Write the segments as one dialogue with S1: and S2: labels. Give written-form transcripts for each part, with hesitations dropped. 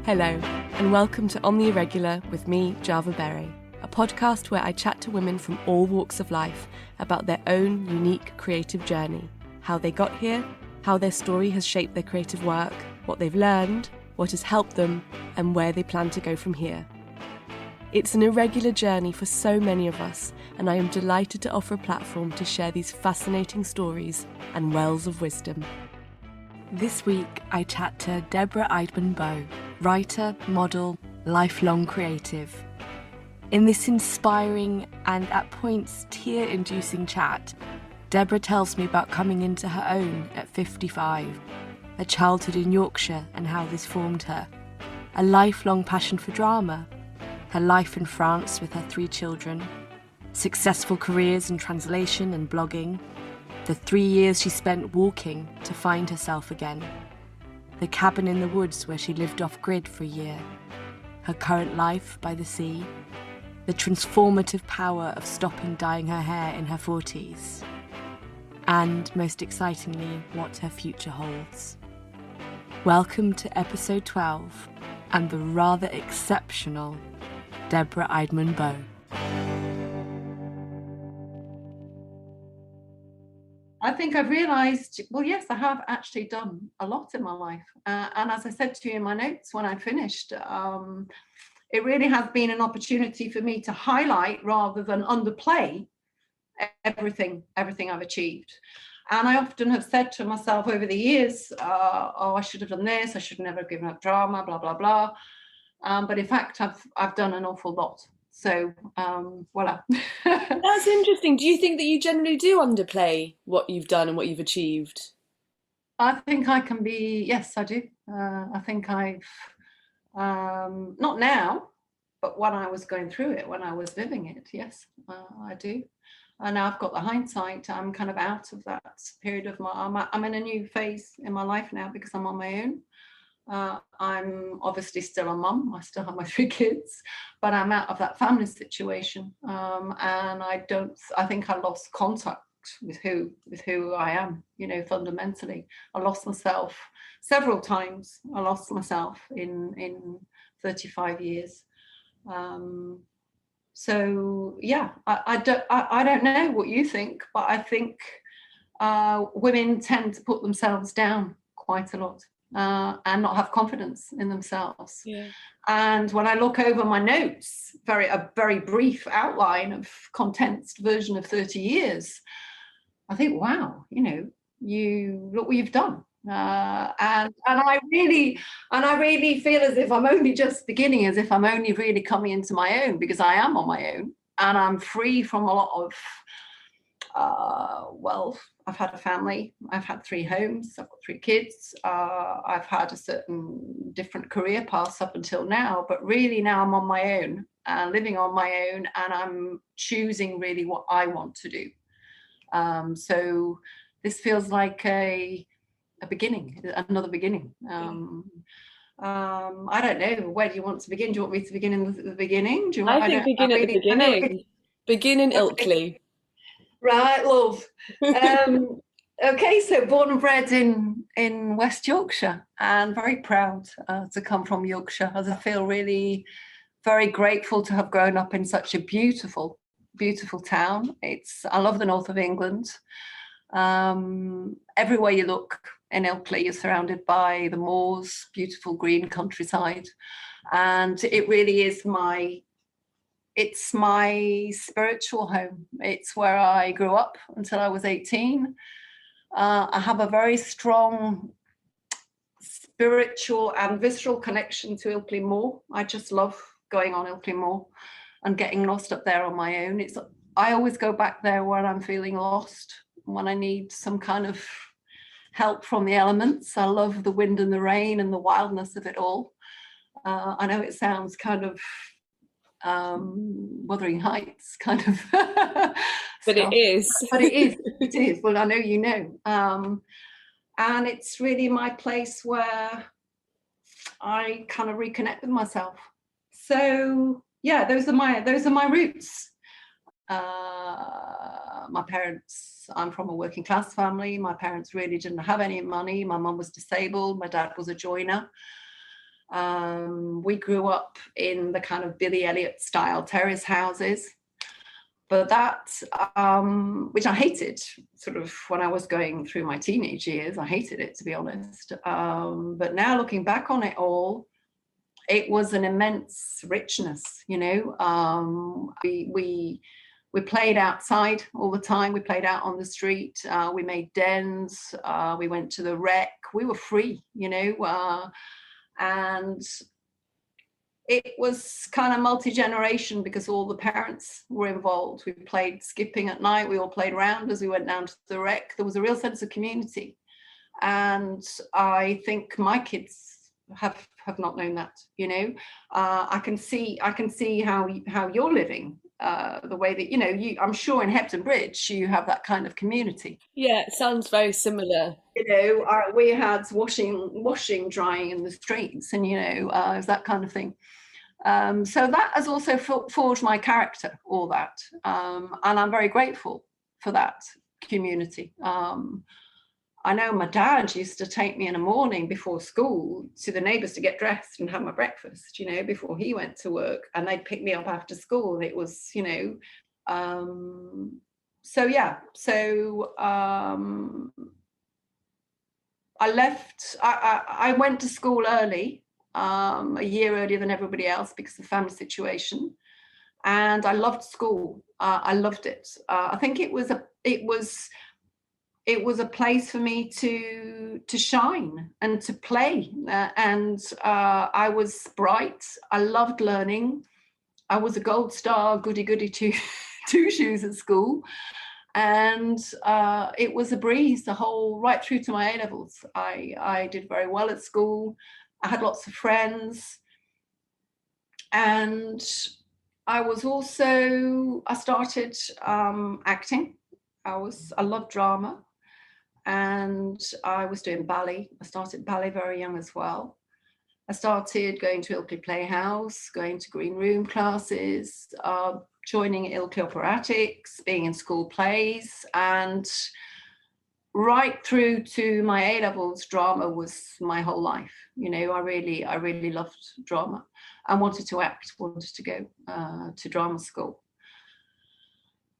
S1: Hello, and welcome to On the Irregular with me, Java Berry, a podcast where I chat to women from all walks of life about their own unique creative journey, how they got here, how their story has shaped their creative work, what they've learned, what has helped them, and where they plan to go from here. It's an irregular journey for so many of us, and I am delighted to offer a platform to share these fascinating stories and wells of wisdom. This week, I chat to Deborah Eydmann Beau, writer, model, lifelong creative. In this inspiring and at points tear-inducing chat, Deborah tells me about coming into her own at 55, a childhood in Yorkshire and how this formed her, a lifelong passion for drama, her life in France with her 3 children, successful careers in translation and blogging, the 3 years she spent walking to find herself again, the cabin in the woods where she lived off-grid for a year, her current life by the sea, the transformative power of stopping dyeing her hair in her 40s, and, most excitingly, what her future holds. Welcome to episode 12 and the rather exceptional Deborah Eydmann Beau.
S2: I think I've realised, well, yes, I have actually done a lot in my life. And as I said to you in my notes when I finished, it really has been an opportunity for me to highlight rather than underplay everything I've achieved. And I often have said to myself over the years, I should have done this, I should never have given up drama, blah, blah, blah. But in fact, I've done an awful lot. So, voila.
S1: That's interesting. Do you think that you generally do underplay what you've done and what you've achieved?
S2: I think I can be, yes, I do. I think I've, not now, but when I was going through it, when I was living it, yes, I do. And now I've got the hindsight. I'm kind of out of that period of I'm in a new phase in my life now because I'm on my own. I'm obviously still a mum. I still have my 3 kids, but I'm out of that family situation. And I think I lost contact with who I am, fundamentally. I lost myself several times. I lost myself in 35 years. So yeah, I don't know what you think, but I think women tend to put themselves down quite a lot. And not have confidence in themselves.
S1: Yeah.
S2: And when I look over my notes, a very brief outline of condensed version of 30 years, I think, wow, you look what you've done. And I really feel as if I'm only just beginning, as if I'm only really coming into my own, because I am on my own and I'm free from a lot of I've had a family, I've had 3 homes, I've got 3 kids, I've had a certain different career paths up until now, but really now I'm on my own, living on my own, and I'm choosing really what I want to do. So this feels like a beginning, another beginning. I don't know, where do you want to begin? Do you want me to begin in the beginning?
S1: I think begin at the beginning. Begin in Ilkley.
S2: Right, love. Okay, so born and bred in West Yorkshire, and very proud to come from Yorkshire, as I feel really very grateful to have grown up in such a beautiful, beautiful town. I love the north of England. Everywhere you look in Ilkley, you're surrounded by the moors, beautiful green countryside, and it really is it's my spiritual home. It's where I grew up until I was 18. I have a very strong spiritual and visceral connection to Ilkley Moor. I just love going on Ilkley Moor and getting lost up there on my own. I always go back there when I'm feeling lost, when I need some kind of help from the elements. I love the wind and the rain and the wildness of it all. I know it sounds kind of Wuthering Heights kind of
S1: but it is.
S2: But it is. Well, I know you know. And it's really my place where I kind of reconnect with myself. So yeah, those are my roots. My parents, I'm from a working class family. My parents really didn't have any money. My mum was disabled. My dad was a joiner. We grew up in the kind of Billy Elliot style terrace houses. But that, which I hated sort of when I was going through my teenage years, I hated it, to be honest. But now looking back on it all, it was an immense richness, you know. We played outside all the time. We played out on the street. We made dens. We went to the rec. We were free, you know, and it was kind of multi-generation because all the parents were involved. We played skipping at night. We all played round as we went down to the rec. There was a real sense of community. And I think my kids have not known that, you know. I can see how you're living, the way that, you know, I'm sure in Hepton Bridge you have that kind of community.
S1: Yeah, it sounds very similar.
S2: You know, we had washing, drying in the streets, and, you know, it was that kind of thing. So that has also forged my character, all that. And I'm very grateful for that community. I know my dad used to take me in the morning before school to the neighbours to get dressed and have my breakfast, you know, before he went to work, and they'd pick me up after school. And it was, you know, so yeah. So I left. I went to school early, a year earlier than everybody else because of the family situation, and I loved school. I loved it. I think it was a place for me to shine and to play, and I was bright. I loved learning. I was a gold star, goody two shoes at school. And it was a breeze the whole right through to my A levels. I did very well at school. I had lots of friends, and I started acting. I loved drama, and I was doing ballet. I started ballet very young as well. I started going to Ilkley Playhouse, going to green room classes, joining Ilkley Operatics, being in school plays, and right through to my A levels, drama was my whole life. You know, I really loved drama and wanted to act, wanted to go to drama school.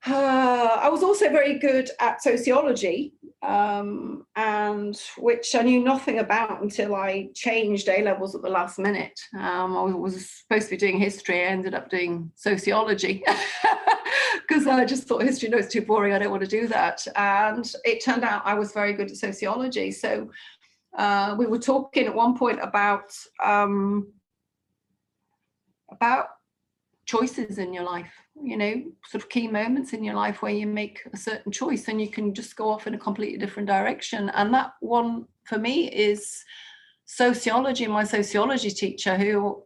S2: I was also very good at sociology, and which I knew nothing about until I changed A levels at the last minute. I was supposed to be doing history. I ended up doing sociology because I just thought history, no, it's too boring. I don't want to do that. And it turned out I was very good at sociology. So we were talking at one point about choices in your life, you know, sort of key moments in your life where you make a certain choice and you can just go off in a completely different direction. And that one for me is sociology. My sociology teacher, who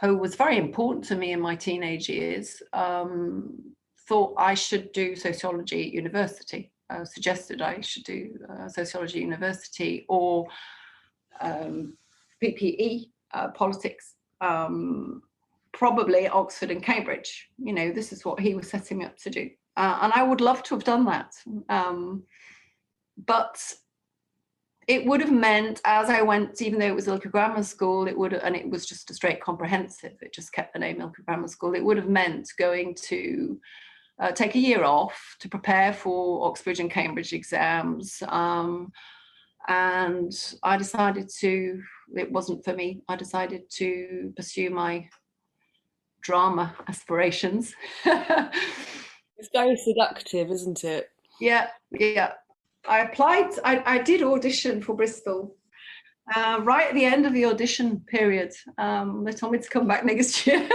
S2: was very important to me in my teenage years, thought I should do sociology at university, suggested I should do sociology at university or PPE, politics, probably Oxford and Cambridge. You know, this is what he was setting me up to do. And I would love to have done that. But it would have meant, as I went, even though it was Ilkley Grammar School, and it was just a straight comprehensive, it just kept the name Ilkley Grammar School, it would have meant going to take a year off to prepare for Oxford and Cambridge exams. And I decided it wasn't for me. I decided to pursue my drama aspirations.
S1: It's very seductive, isn't it?
S2: Yeah. I applied. I did audition for Bristol right at the end of the audition period. They told me to come back next year.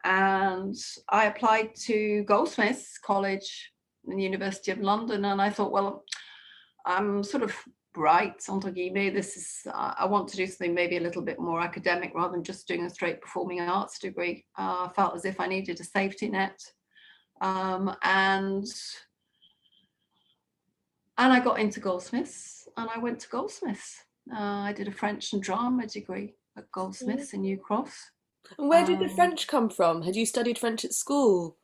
S2: And I applied to Goldsmiths College in the University of London, and I thought, well, I'm sort of bright, entre guillemets. I want to do something maybe a little bit more academic rather than just doing a straight performing arts degree. I felt as if I needed a safety net. And I got into Goldsmiths, and I went to Goldsmiths. I did a French and drama degree at Goldsmiths in New Cross.
S1: And where did the French come from? Had you studied French at school?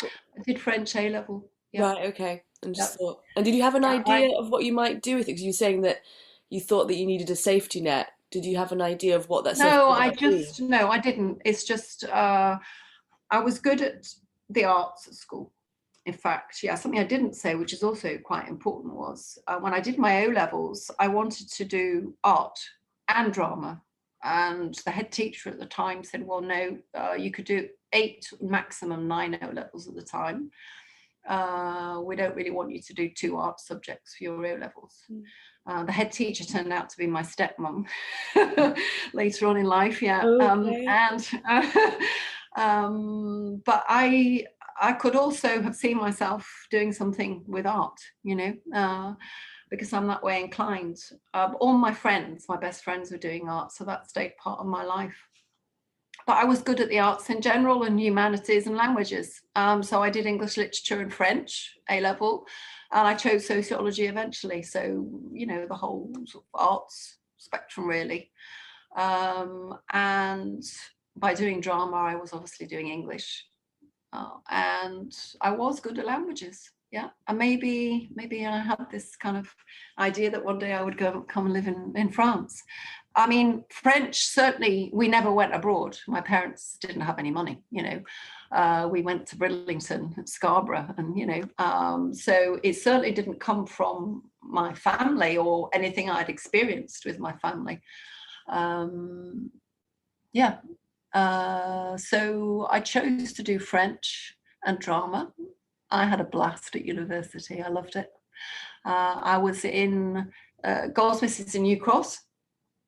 S2: I did French A level. Yeah.
S1: Right, okay. And just thought, and did you have an idea of what you might do with it? Because you were saying that you thought that you needed a safety net? Did you have an idea of what that safety
S2: No,
S1: net would be?
S2: no, I didn't. It's just I was good at the arts at school. In fact, yeah, something I didn't say, which is also quite important, was when I did my O-levels, I wanted to do art and drama. And the head teacher at the time said, well, no, you could do 8, maximum 9 O-levels at the time. We don't really want you to do 2 art subjects for your O-levels. The head teacher turned out to be my stepmom later on in life, yeah.
S1: Okay.
S2: But I could also have seen myself doing something with art, you know, because I'm that way inclined. All my friends, my best friends, were doing art, so that stayed part of my life. But I was good at the arts in general and humanities and languages. So I did English literature and French A-level, and I chose sociology eventually. So, you know, the whole sort of arts spectrum, really. And by doing drama, I was obviously doing English. And I was good at languages. Yeah, and maybe I had this kind of idea that one day I would come and live in France. I mean, French, certainly, we never went abroad. My parents didn't have any money, you know. We went to Bridlington, Scarborough, and, you know, so it certainly didn't come from my family or anything I'd experienced with my family. Yeah. So I chose to do French and drama. I had a blast at university. I loved it. I was in Goldsmiths in New Cross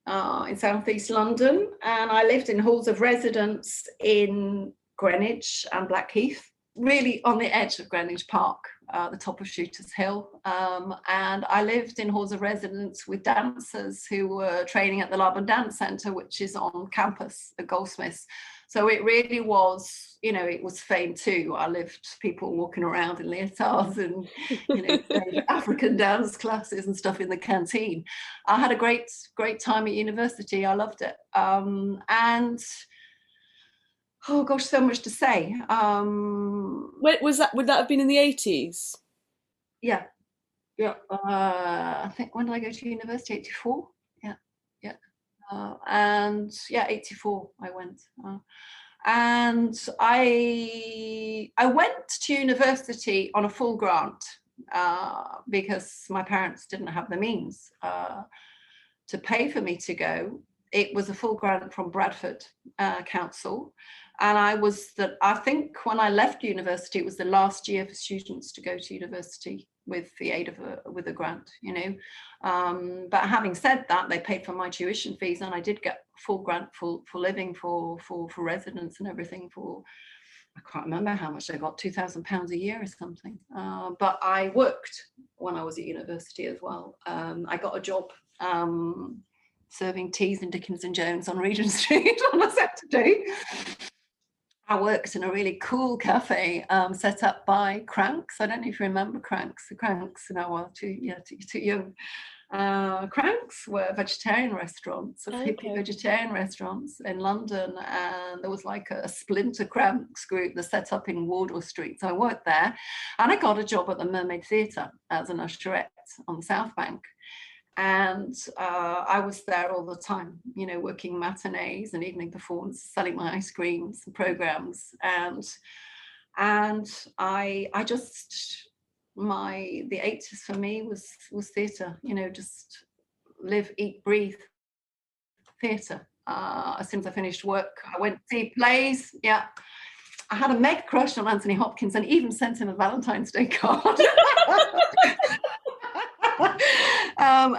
S2: in southeast London, and I lived in halls of residence in Greenwich and Blackheath, really on the edge of Greenwich Park, the top of Shooters Hill. And I lived in halls of residence with dancers who were training at the Lab Dance Centre, which is on campus at Goldsmiths. So it really was, you know, it was fame too. I lived people walking around in leotards and, you know, African dance classes and stuff in the canteen. I had a great time at university. I loved it. And oh gosh, so much to say.
S1: When was that? Would that have been in the 80s?
S2: Yeah. I think, when did I go to university? 84. Yeah. And yeah, 84 I went. And I went to university on a full grant because my parents didn't have the means to pay for me to go. It was a full grant from Bradford Council. And I think when I left university, it was the last year for students to go to university with the aid of a grant, you know. But having said that, they paid for my tuition fees, and I did get full grant for living, for residence and everything. I can't remember how much I got, £2,000 a year or something. But I worked when I was at university as well. I got a job serving teas in Dickens and Jones on Regent Street on a Saturday. I worked in a really cool cafe set up by Cranks. I don't know if you remember Cranks. The Cranks, no, well, too young. Cranks were vegetarian restaurants, sort of hippie vegetarian restaurants in London, and there was like a splinter Cranks group that set up in Wardour Street. So I worked there, and I got a job at the Mermaid Theatre as an usherette on the South Bank. And I was there all the time, you know, working matinees and evening performances, selling my ice creams and programs, and I just, the 80s for me was theatre, you know, just live, eat, breathe theatre. As soon as I finished work, I went to see plays. Yeah, I had a mega crush on Anthony Hopkins and even sent him a Valentine's Day card.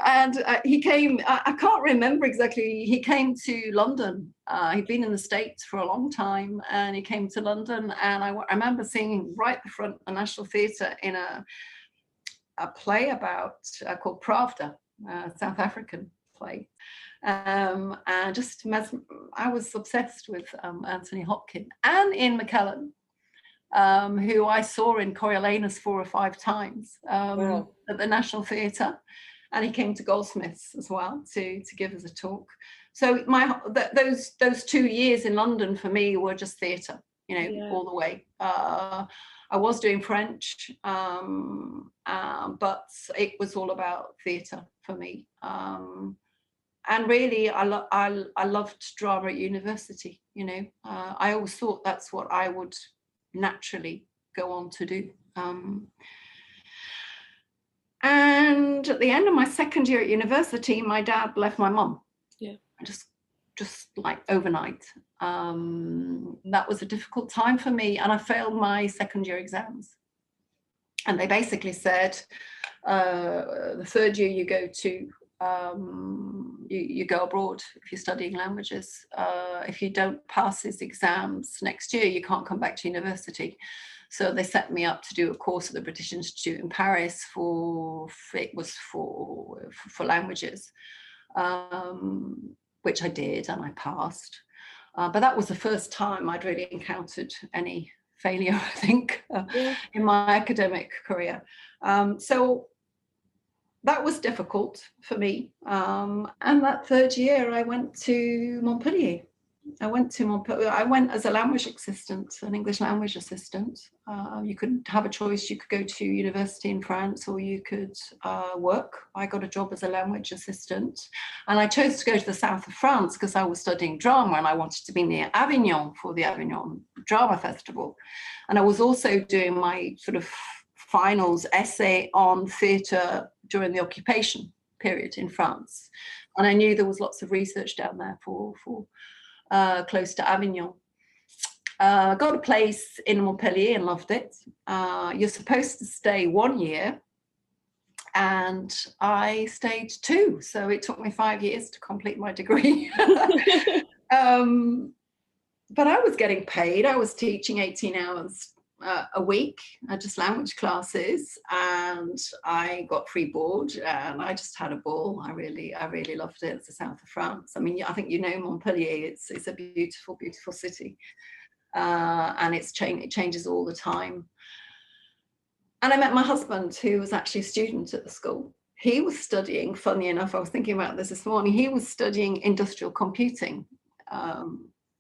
S2: And he came, I can't remember exactly, he came to London. He'd been in the States for a long time, and he came to London, and I remember seeing him right at the front of the National Theatre in a play about called Pravda, South African play. And just I was obsessed with Anthony Hopkins and Ian McKellen, who I saw in Coriolanus 4 or 5 times at the National Theatre, and he came to Goldsmiths as well to give us a talk. So those 2 years in London for me were just theatre, you know, all the way. I was doing French, but it was all about theatre for me. And really, I loved drama at university. You know, I always thought that's what I would naturally go on to do. And at the end of my second year at university, my dad left my mum.
S1: Yeah.
S2: Just like overnight. That was a difficult time for me, and I failed my second year exams. And they basically said, the third year you go to, you go abroad if you're studying languages. If you don't pass these exams next year, you can't come back to university. So they set me up to do a course at the British Institute in Paris for languages, which I did, and I passed. But that was the first time I'd really encountered any failure, I think, in my academic career. So that was difficult for me. And that third year, I went to Montpellier. I went as a language assistant, an English language assistant. You could have a choice. You could go to university in France, or you could work. I got a job as a language assistant, and I chose to go to the south of France because I was studying drama and I wanted to be near Avignon for the Avignon Drama Festival. And I was also doing my sort of finals essay on theatre during the occupation period in France. And I knew there was lots of research down there for close to Avignon. Got a place in Montpellier and loved it. You're supposed to stay 1 year, and I stayed 2. So it took me 5 years to complete my degree. But I was getting paid. I was teaching 18 hours a week, just language classes, and I got free board, and I just had a ball. I really loved it. It's the south of France. I mean, I think you know Montpellier. It's a beautiful, beautiful city, and it changes all the time. And I met my husband, who was actually a student at the school. He was studying, funny enough, I was thinking about this morning, he was studying industrial computing.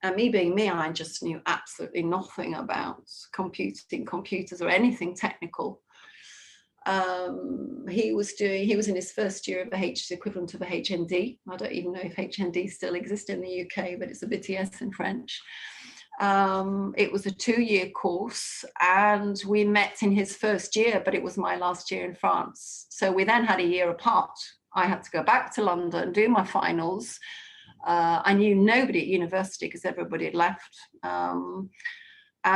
S2: And me being me, I just knew absolutely nothing about computers or anything technical. He was in his first year of the equivalent of a HND. I don't even know if HND still exists in the UK, but it's a BTS in French. It was a 2-year course, and we met in his first year, but it was my last year in France. So we then had a year apart. I had to go back to London, do my finals. I knew nobody at university because everybody had left. And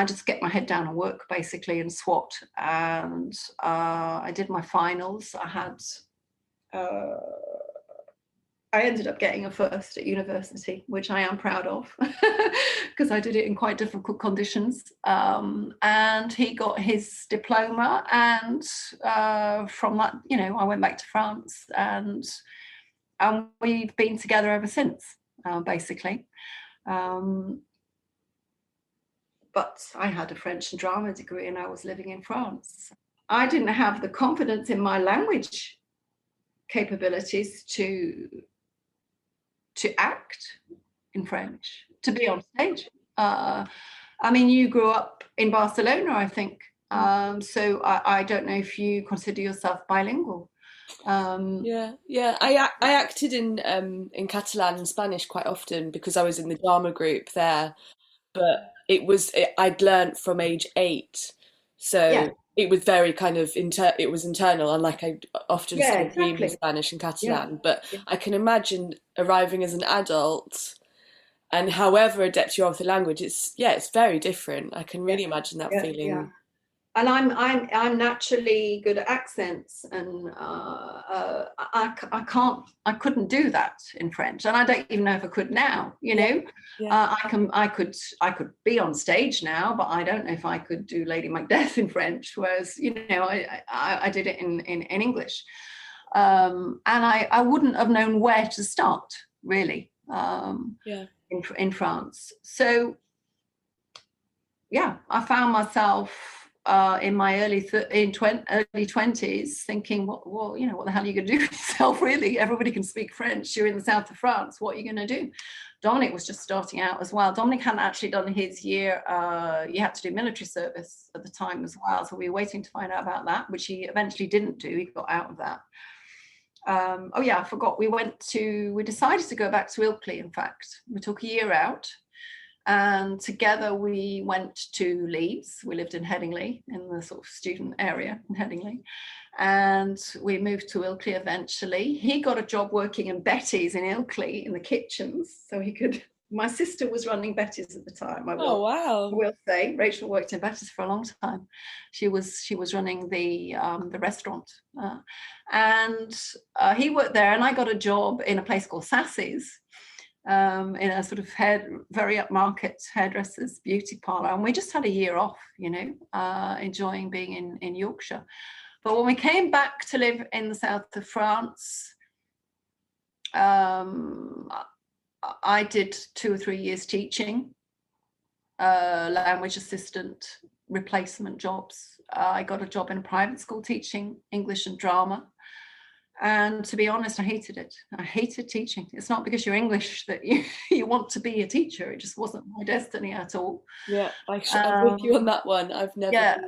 S2: just get my head down and work, basically, and SWAT. And I did my finals. I ended up getting a first at university, which I am proud of, because I did it in quite difficult conditions. And he got his diploma, and from that, I went back to France, and we've been together ever since, basically. But I had a French and drama degree, and I was living in France. I didn't have the confidence in my language capabilities to act in French, to be on stage. I mean, you grew up in Barcelona, I think. So I don't know if you consider yourself bilingual.
S1: I acted in Catalan and Spanish quite often because I was in the drama group there, but I'd learnt from age 8, so it was very kind of it was internal, and like I often say, dream in Spanish and Catalan. But I can imagine arriving as an adult, and however adept you are with the language, it's very different. I can really imagine that feeling.
S2: Yeah. And I'm naturally good at accents, and I couldn't do that in French, and I don't even know if I could now. I could be on stage now, but I don't know if I could do Lady Macbeth in French. Whereas I did it in English, and I wouldn't have known where to start really. In France, so I found myself. In my early 20s, thinking, what the hell are you going to do with yourself? Really, everybody can speak French. You're in the south of France. What are you going to do? Dominic was just starting out as well. Dominic hadn't actually done his year. You had to do military service at the time as well. So we were waiting to find out about that, which he eventually didn't do. He got out of that. Oh yeah, I forgot. We decided to go back to Ilkley, in fact. We took a year out. And together we went to Leeds. We lived in Headingley, in the sort of student area in Headingley. And we moved to Ilkley eventually. He got a job working in Betty's in Ilkley in the kitchens. So he could, my sister was running Betty's at the time.
S1: Oh, wow.
S2: I will say, Rachel worked in Betty's for a long time. She was running the restaurant. And he worked there, and I got a job in a place called Sassy's. In a sort of very upmarket hairdressers beauty parlor, and we just had a year off, enjoying being in Yorkshire. But when we came back to live in the south of France, I did 2 or 3 years teaching, language assistant, replacement jobs. I got a job in a private school teaching English and drama. And to be honest, I hated it. I hated teaching. It's not because you're English that you want to be a teacher. It just wasn't my destiny at all.
S1: Yeah, I'm with you on that one. I've never.
S2: I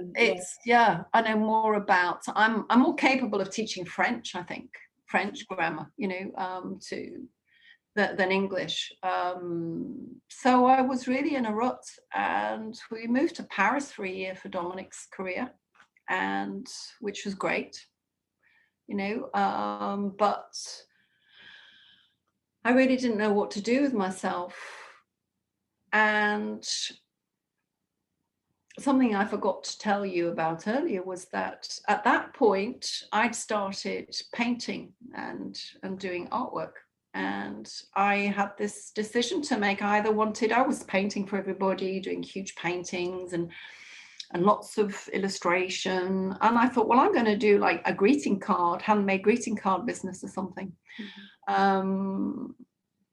S2: know more about. I'm more capable of teaching French. I think French grammar, than English. So I was really in a rut, and we moved to Paris for a year for Dominic's career, and which was great. But I really didn't know what to do with myself. And something I forgot to tell you about earlier was that at that point, I'd started painting and doing artwork. And I had this decision to make. I was painting for everybody, doing huge paintings and lots of illustration. And I thought, well, I'm going to do like a handmade greeting card business or something. Mm-hmm.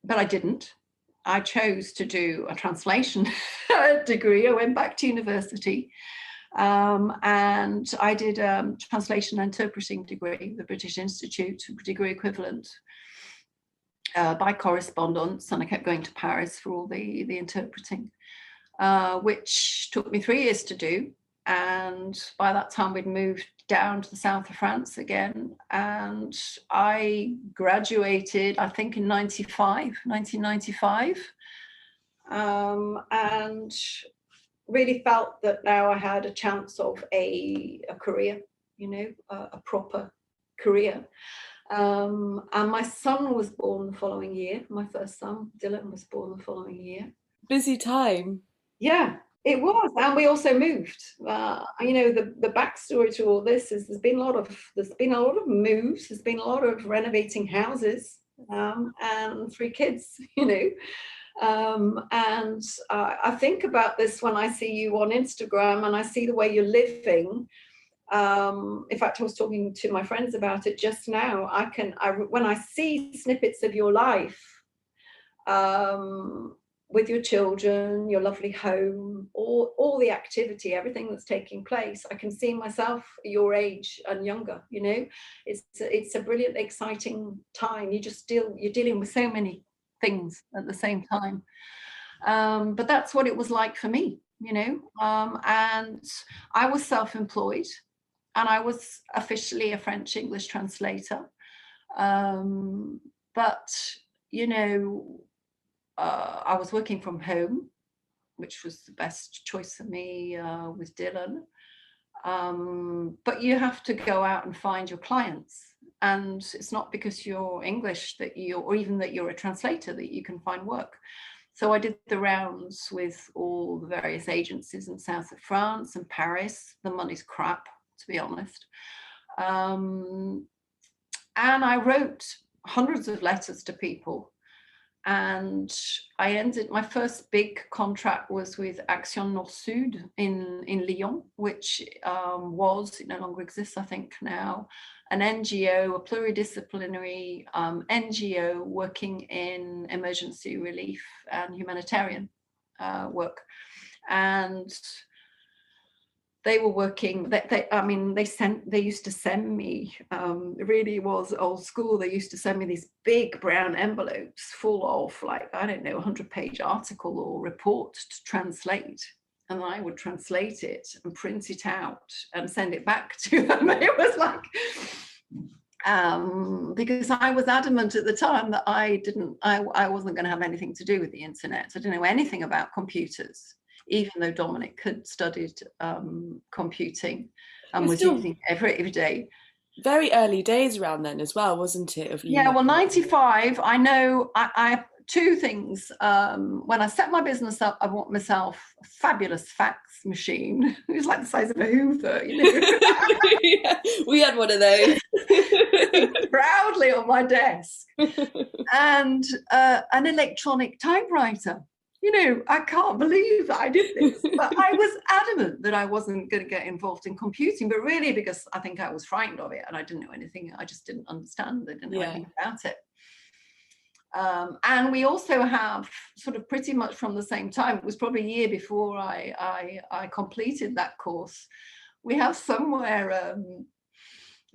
S2: But I didn't. I chose to do a translation degree. I went back to university, and I did a translation and interpreting degree, the British Institute degree equivalent, by correspondence. And I kept going to Paris for all the interpreting. Which took me 3 years to do. And by that time, we'd moved down to the south of France again. And I graduated, I think, in 1995. And really felt that now I had a chance of a career, a proper career. And my son was born the following year. My first son, Dylan, was born the following year.
S1: Busy time.
S2: Yeah, it was. And we also moved. The backstory to all this is there's been a lot of moves. There's been a lot of renovating houses, and 3 kids, and I think about this when I see you on Instagram and I see the way you're living. In fact, I was talking to my friends about it just now. When I see snippets of your life, with your children, your lovely home, all the activity, everything that's taking place, I can see myself your age and younger. It's a brilliant, exciting time. You're dealing with so many things at the same time. But that's what it was like for me, and I was self-employed, and I was officially a French-English translator. But I was working from home, which was the best choice for me with Dylan. But you have to go out and find your clients. And it's not because you're English or even that you're a translator that you can find work. So I did the rounds with all the various agencies in south of France and Paris. The money's crap, to be honest. And I wrote hundreds of letters to people. And my first big contract was with Action Nord-Sud in Lyon, which was, it no longer exists, I think now, an NGO, a pluridisciplinary NGO working in emergency relief and humanitarian work. And they were working, they used to send me, it really was old school, they used to send me these big brown envelopes full of, like, I don't know, 100-page article or report to translate. And I would translate it and print it out and send it back to them. It was like, because I was adamant at the time that I wasn't going to have anything to do with the internet. I didn't know anything about computers, even though Dominic had studied computing and was using it every day.
S1: Very early days around then as well, wasn't it?
S2: Yeah, well, 95, I know, I two things. When I set my business up, I bought myself a fabulous fax machine. It was like the size of a Hoover, you know.
S1: Yeah, we had one of those.
S2: Proudly on my desk. And an electronic typewriter. You know, I can't believe that I did this. But I was adamant that I wasn't going to get involved in computing, but really because I think I was frightened of it and I didn't know anything. I just didn't understand. I didn't know anything about it. And we also have sort of pretty much from the same time, it was probably a year before I completed that course. We have somewhere,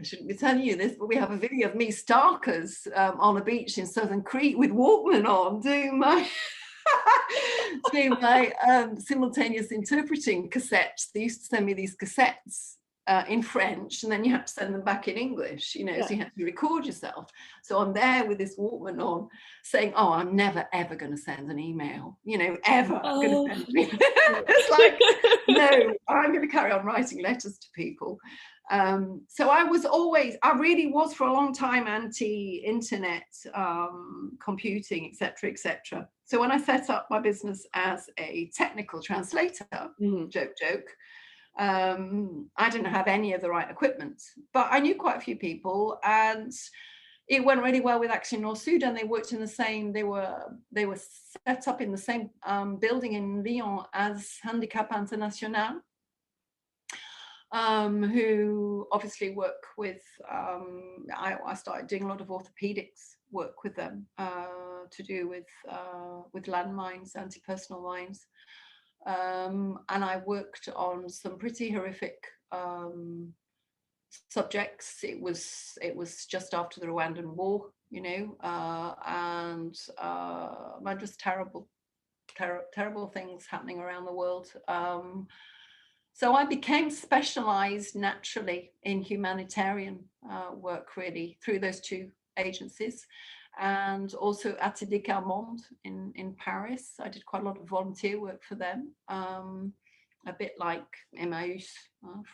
S2: I shouldn't be telling you this, but we have a video of me starkers on a beach in southern Crete with Walkman on, doing my simultaneous interpreting cassettes. They used to send me these cassettes in French, and then you had to send them back in English, you know, so you had to record yourself. So I'm there with this Walkman on saying, oh, I'm never ever going to send an email, you know, ever going to send an email. It's like, no, I'm going to carry on writing letters to people. So I really was for a long time anti-internet, computing, etc. So when I set up my business as a technical translator, joke, I didn't have any of the right equipment, but I knew quite a few people, and it went really well with Action Nord Sud, and they worked in the same, they were set up in the same building in Lyon as Handicap International, who obviously work with, I started doing a lot of orthopedics work with them, to do with landmines, anti-personnel mines. And I worked on some pretty horrific subjects. It was just after the Rwandan war, you know, and just terrible things happening around the world. So I became specialized naturally in humanitarian work, really, through those two agencies. And also at Déca Monde in Paris. I did quite a lot of volunteer work for them, a bit like Emmaüs,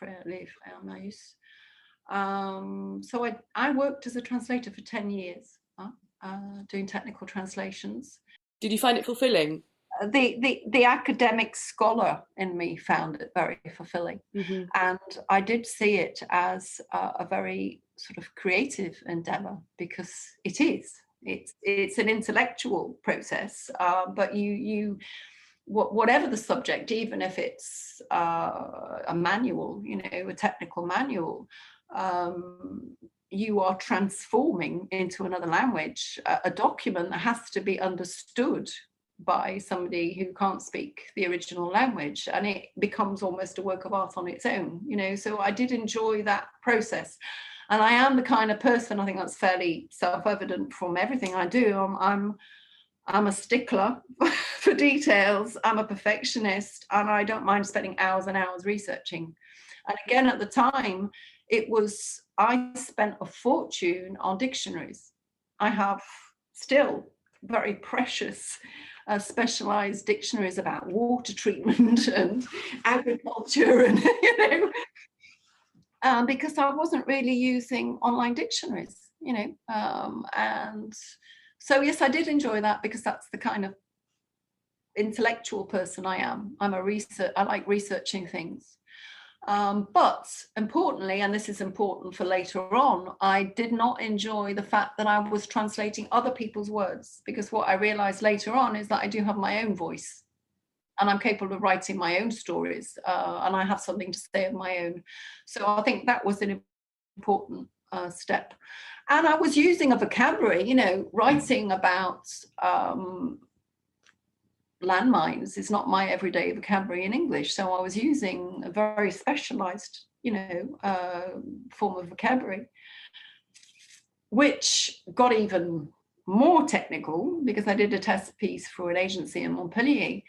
S2: Frères Emmaüs. So I worked as a translator for 10 years, doing technical translations.
S1: Did you find it fulfilling?
S2: The academic scholar in me found it very fulfilling. And I did see it as a very sort of creative endeavor, because it is. It's an intellectual process, but whatever the subject, even if it's a manual, you know, a technical manual, you are transforming into another language a document that has to be understood by somebody who can't speak the original language, and it becomes almost a work of art on its own, you know. So I did enjoy that process. And I am the kind of person, I think that's fairly self-evident from everything I do. I'm a stickler for details. I'm a perfectionist, and I don't mind spending hours and hours researching. And again, at the time, I spent a fortune on dictionaries. I have still very precious specialized dictionaries about water treatment and agriculture, and, you know, because I wasn't really using online dictionaries, you know. And so, yes, I did enjoy that, because that's the kind of intellectual person I am. I like researching things. But importantly, and this is important for later on, I did not enjoy the fact that I was translating other people's words, because what I realized later on is that I do have my own voice, and I'm capable of writing my own stories, and I have something to say of my own. So I think that was an important step. And I was using a vocabulary, you know, writing about landmines is not my everyday vocabulary in English. So I was using a very specialized, form of vocabulary, which got even more technical because I did a test piece for an agency in Montpellier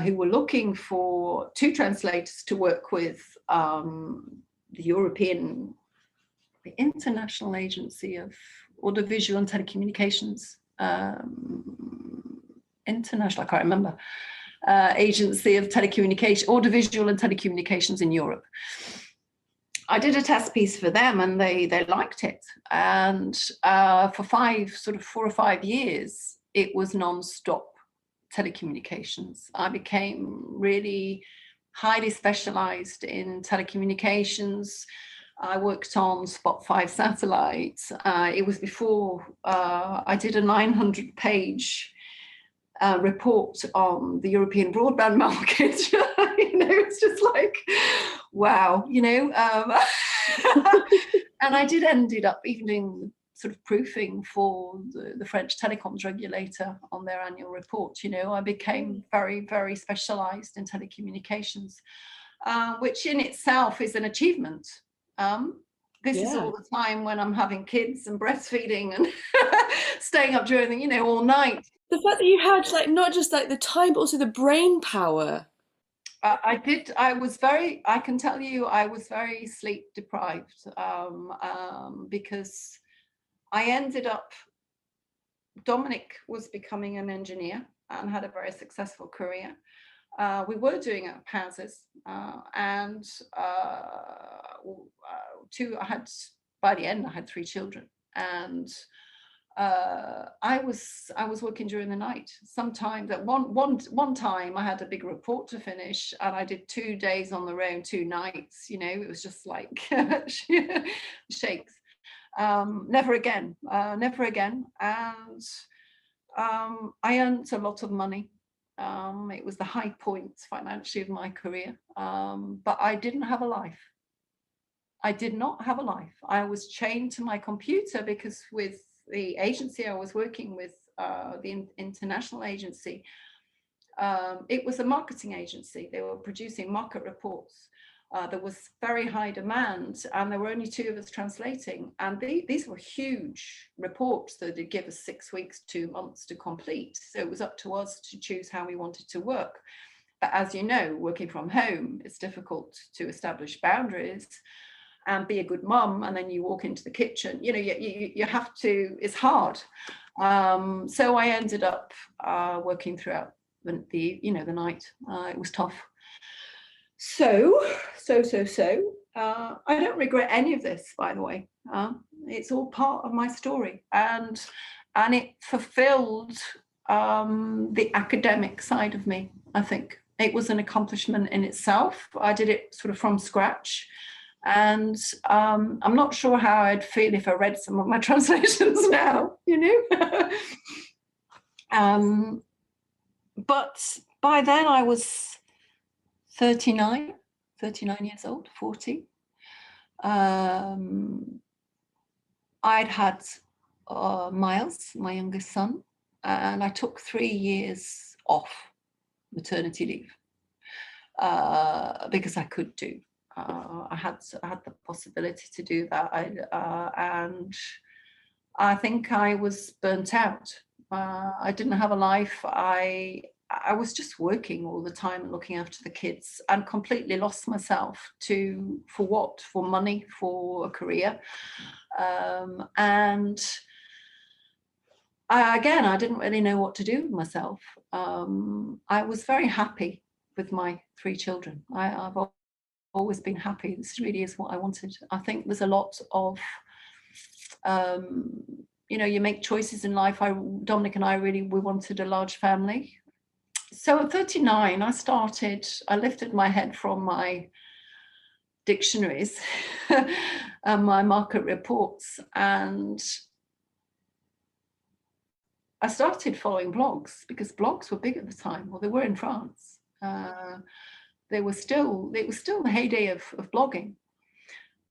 S2: who were looking for 2 translators to work with the International Agency of Audiovisual and Telecommunications, international, I can't remember, Agency of Telecommunication, Audiovisual and Telecommunications in Europe. I did a test piece for them and they liked it. And for 4 or 5 years, it was non-stop telecommunications. I became really highly specialized in telecommunications. I worked on Spot 5 satellites. It was before I did a 900-page report on the European broadband market. It's just like, wow, and I did ended up even doing sort of proofing for the French telecoms regulator on their annual report. I became very, very specialized in telecommunications, which in itself is an achievement. This is all the time when I'm having kids and breastfeeding and staying up during all night.
S1: The fact that you had not just the time, but also the brain power.
S2: I can tell you I was very sleep deprived because I ended up, Dominic was becoming an engineer and had a very successful career. We were doing houses and by the end I had 3 children, and I was working during the night. Sometimes at one time I had a big report to finish and I did 2 days on the road, 2 nights. It was just like shakes. Never again. And I earned a lot of money. It was the high point financially of my career, but I didn't have a life. I did not have a life. I was chained to my computer because with the agency I was working with, the international agency, it was a marketing agency. They were producing market reports. There was very high demand and there were only 2 of us translating. And these were huge reports that would give us 6 weeks, 2 months to complete. So it was up to us to choose how we wanted to work. But as you know, working from home, it's difficult to establish boundaries and be a good mum, and then you walk into the kitchen, you have to, it's hard. So I ended up working throughout the night. It was tough. So I don't regret any of this, by the way. It's all part of my story, and it fulfilled the academic side of me. I think it was an accomplishment in itself. I did it sort of from scratch. And I'm not sure how I'd feel if I read some of my translations now, But by then I was 39 years old, 40. I'd had Miles, my youngest son, and I took 3 years off maternity leave because I could do. I had the possibility to do that, and I think I was burnt out. I didn't have a life. I was just working all the time, looking after the kids, and completely lost myself for what? For money, for a career, and I didn't really know what to do with myself. I was very happy with my 3 children. I've always been happy. This really is what I wanted. I think there's a lot of, you make choices in life. Dominic and I we wanted a large family. So at 39, I lifted my head from my dictionaries and my market reports, and I started following blogs because blogs were big at the time. Well, they were in France. It was still the heyday of blogging.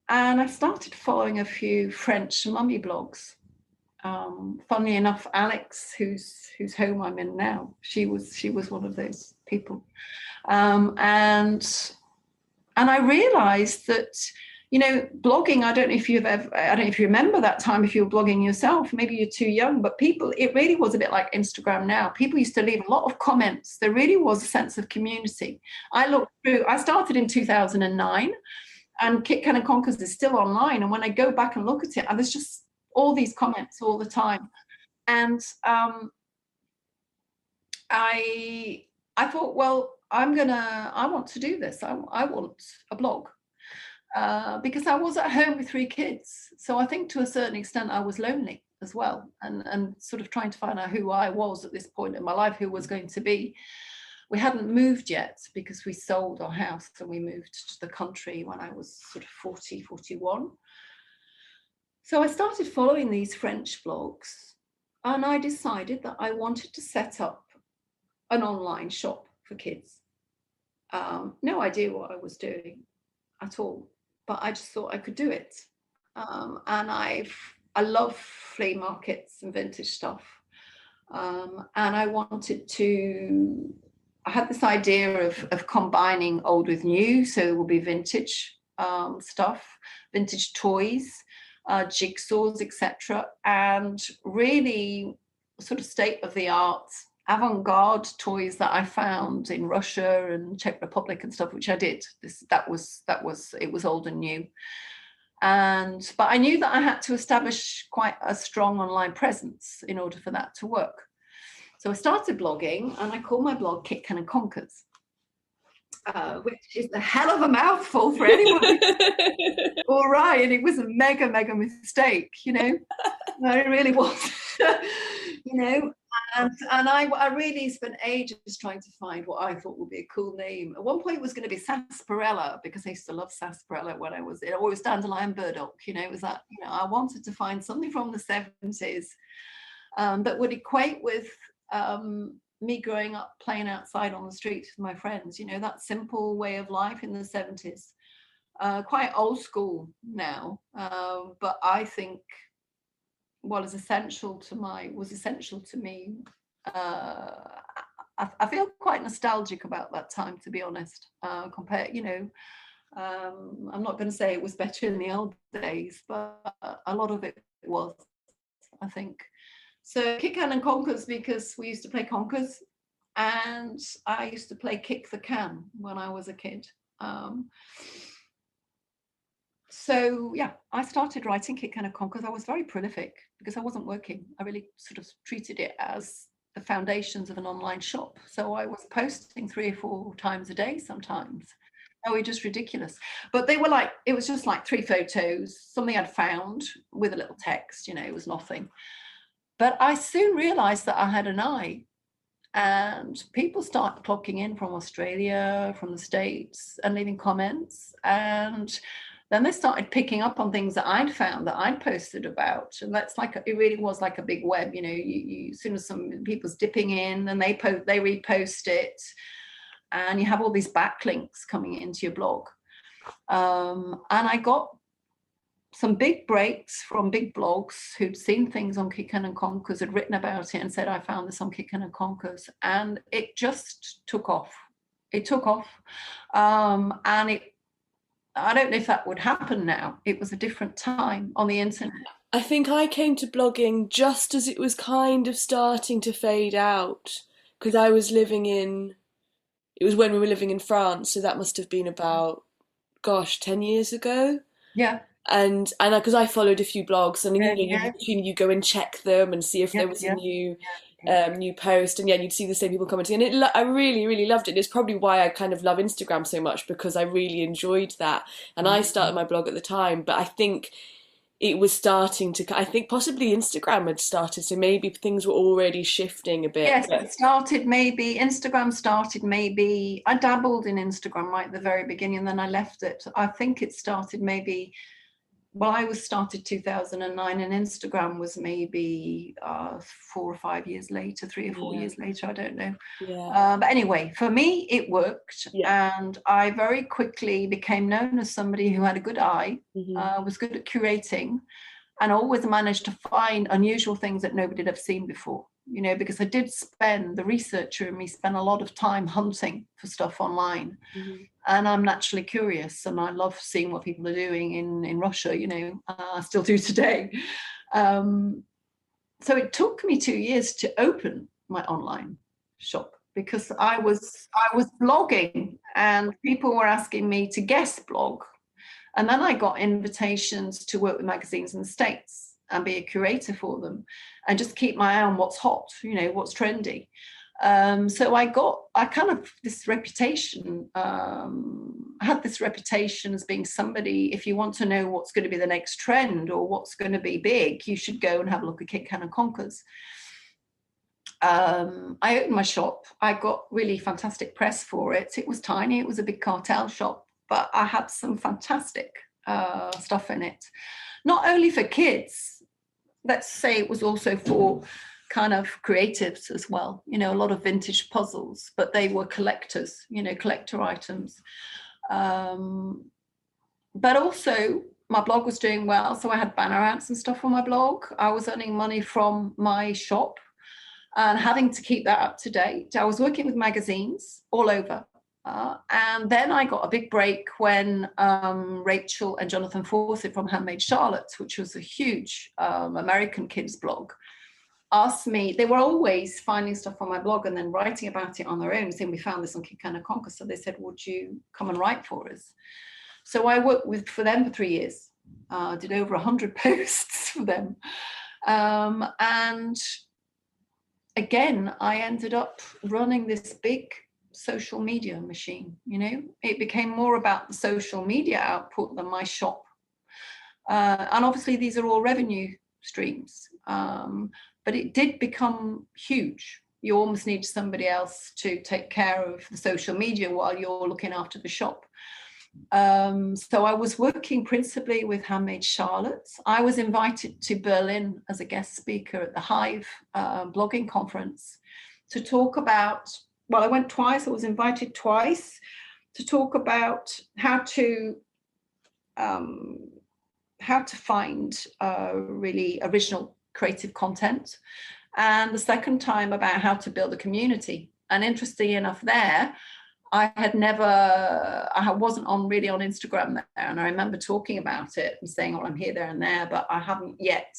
S2: And I started following a few French mummy blogs. Funnily enough, Alex, whose home I'm in now, she was one of those people. And I realized that, you know, blogging, I don't know if you remember that time, if you were blogging yourself, maybe you're too young, but people, it really was a bit like Instagram now. People used to leave a lot of comments. There really was a sense of community. I started in 2009, and Kit Kat and Conkers is still online. And when I go back and look at it, and there's just all these comments all the time. And I thought, well, I want to do this. I want a blog. Because I was at home with 3 kids. So I think to a certain extent I was lonely as well, and sort of trying to find out who I was at this point in my life, who was going to be. We hadn't moved yet because we sold our house and we moved to the country when I was sort of 40, 41. So I started following these French blogs, and I decided that I wanted to set up an online shop for kids. No idea what I was doing at all, but I just thought I could do it. And I love flea markets and vintage stuff. And I had this idea of combining old with new. So there will be vintage stuff, vintage toys, jigsaws, etc. And really sort of state of the art, avant-garde toys that I found in Russia and Czech Republic and stuff, which I did. It was old and new. But I knew that I had to establish quite a strong online presence in order for that to work. So I started blogging, and I called my blog Kit Kat and Conkers, which is a hell of a mouthful for anyone. All right, and it was a mega mistake, you know. No, it really was. You know. And I really spent ages trying to find what I thought would be a cool name. At one point, it was going to be sarsaparilla, because I used to love sarsaparilla when I was, it always dandelion burdock, you know. It was that, you know, I wanted to find something from the 70s that would equate with me growing up playing outside on the street with my friends, you know, that simple way of life in the 70s. Quite old school now, but I think was essential to me. I feel quite nostalgic about that time, to be honest. You know, I'm not going to say it was better in the old days, but a lot of it was, I think. So Kit Kat and Conkers, because we used to play conkers, and I used to play kick the can when I was a kid. So yeah, I started writing Kit Kat and Conkers. I was very prolific because I wasn't working. I really sort of treated it as the foundations of an online shop. So I was posting 3 or 4 times a day sometimes. They were just ridiculous. But they were like, it was just like 3 photos, something I'd found with a little text, you know, it was nothing. But I soon realized that I had an eye, and people started clocking in from Australia, from the States, and leaving comments. And then they started picking up on things that I'd found, that I'd posted about. And that's like, it really was like a big web, you know. You as soon as some people's dipping in, and they repost it, and you have all these backlinks coming into your blog. And I got some big breaks from big blogs who'd seen things on Kit Kat and Conkers, had written about it and said, I found this on Kit Kat and Conkers. And it just took off. It took off. And I don't know if that would happen now. It was a different time on the internet.
S1: I think I came to blogging just as it was kind of starting to fade out, because I was it was when we were living in France, so that must have been about, 10 years ago.
S2: Yeah.
S1: And because I followed a few blogs, and you go and check them and see if there was a new post, and you'd see the same people commenting, and I really loved it. It's probably why I kind of love Instagram so much, because I really enjoyed that. And I started my blog at the time, but I think it was starting to, I think possibly Instagram had started, so maybe things were already shifting a bit.
S2: Yes, Instagram started maybe, I dabbled in Instagram right at the very beginning, and then I left it. I think it started maybe, I started 2009, and Instagram was maybe 4 or 5 years later, 3 or 4 years later, I don't know.
S1: Yeah.
S2: But anyway, for me, it worked. Yeah. And I very quickly became known as somebody who had a good eye, was good at curating, and always managed to find unusual things that nobody had ever seen before, because I did the researcher in me spent a lot of time hunting for stuff online. Mm-hmm. And I'm naturally curious, and I love seeing what people are doing in Russia, I still do today. So it took me 2 years to open my online shop, because I was blogging and people were asking me to guest blog. And then I got invitations to work with magazines in the States and be a curator for them and just keep my eye on what's hot, what's trendy. So I kind of this reputation, I had this reputation as being somebody, if you want to know what's going to be the next trend or what's going to be big, you should go and have a look at Kit Kat and Conkers. I opened my shop. I got really fantastic press for it. It was tiny. It was a big cartel shop, but I had some fantastic stuff in it. Not only for kids, let's say it was also for kind of creatives as well. A lot of vintage puzzles, but they were collectors, collector items. But also my blog was doing well. So I had banner ads and stuff on my blog. I was earning money from my shop and having to keep that up to date. I was working with magazines all over. And then I got a big break when Rachel and Jonathan Fawcett from Handmade Charlotte, which was a huge American kids blog, asked me. They were always finding stuff on my blog and then writing about it on their own, saying, we found this on Kit Kat and Conkers. So they said, would you come and write for us? So I worked for them for 3 years, did over 100 posts for them. And again, I ended up running this big social media machine. It became more about the social media output than my shop. And obviously these are all revenue streams, but it did become huge. You almost need somebody else to take care of the social media while you're looking after the shop. So I was working principally with Handmade Charlotte. I was invited to Berlin as a guest speaker at the Hive blogging conference to talk about, I went twice. I was invited twice to talk about how to find really original creative content. And the second time about how to build a community. And interestingly enough there, I wasn't really on Instagram there. And I remember talking about it and saying, I'm here, there and there, but I haven't yet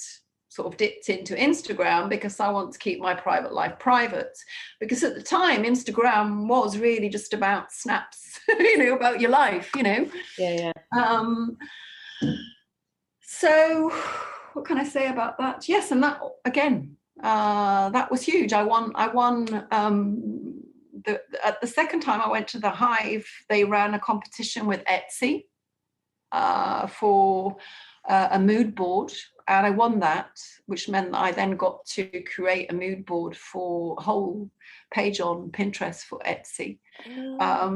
S2: sort of dipped into Instagram because I want to keep my private life private. Because at the time, Instagram was really just about snaps, about your life,
S3: Yeah.
S2: So what can I say about that? Yes, and that, again, that was huge. I won the second time I went to the Hive, they ran a competition with Etsy for a mood board, and I won that, which meant that I then got to create a mood board for a whole page on Pinterest for Etsy.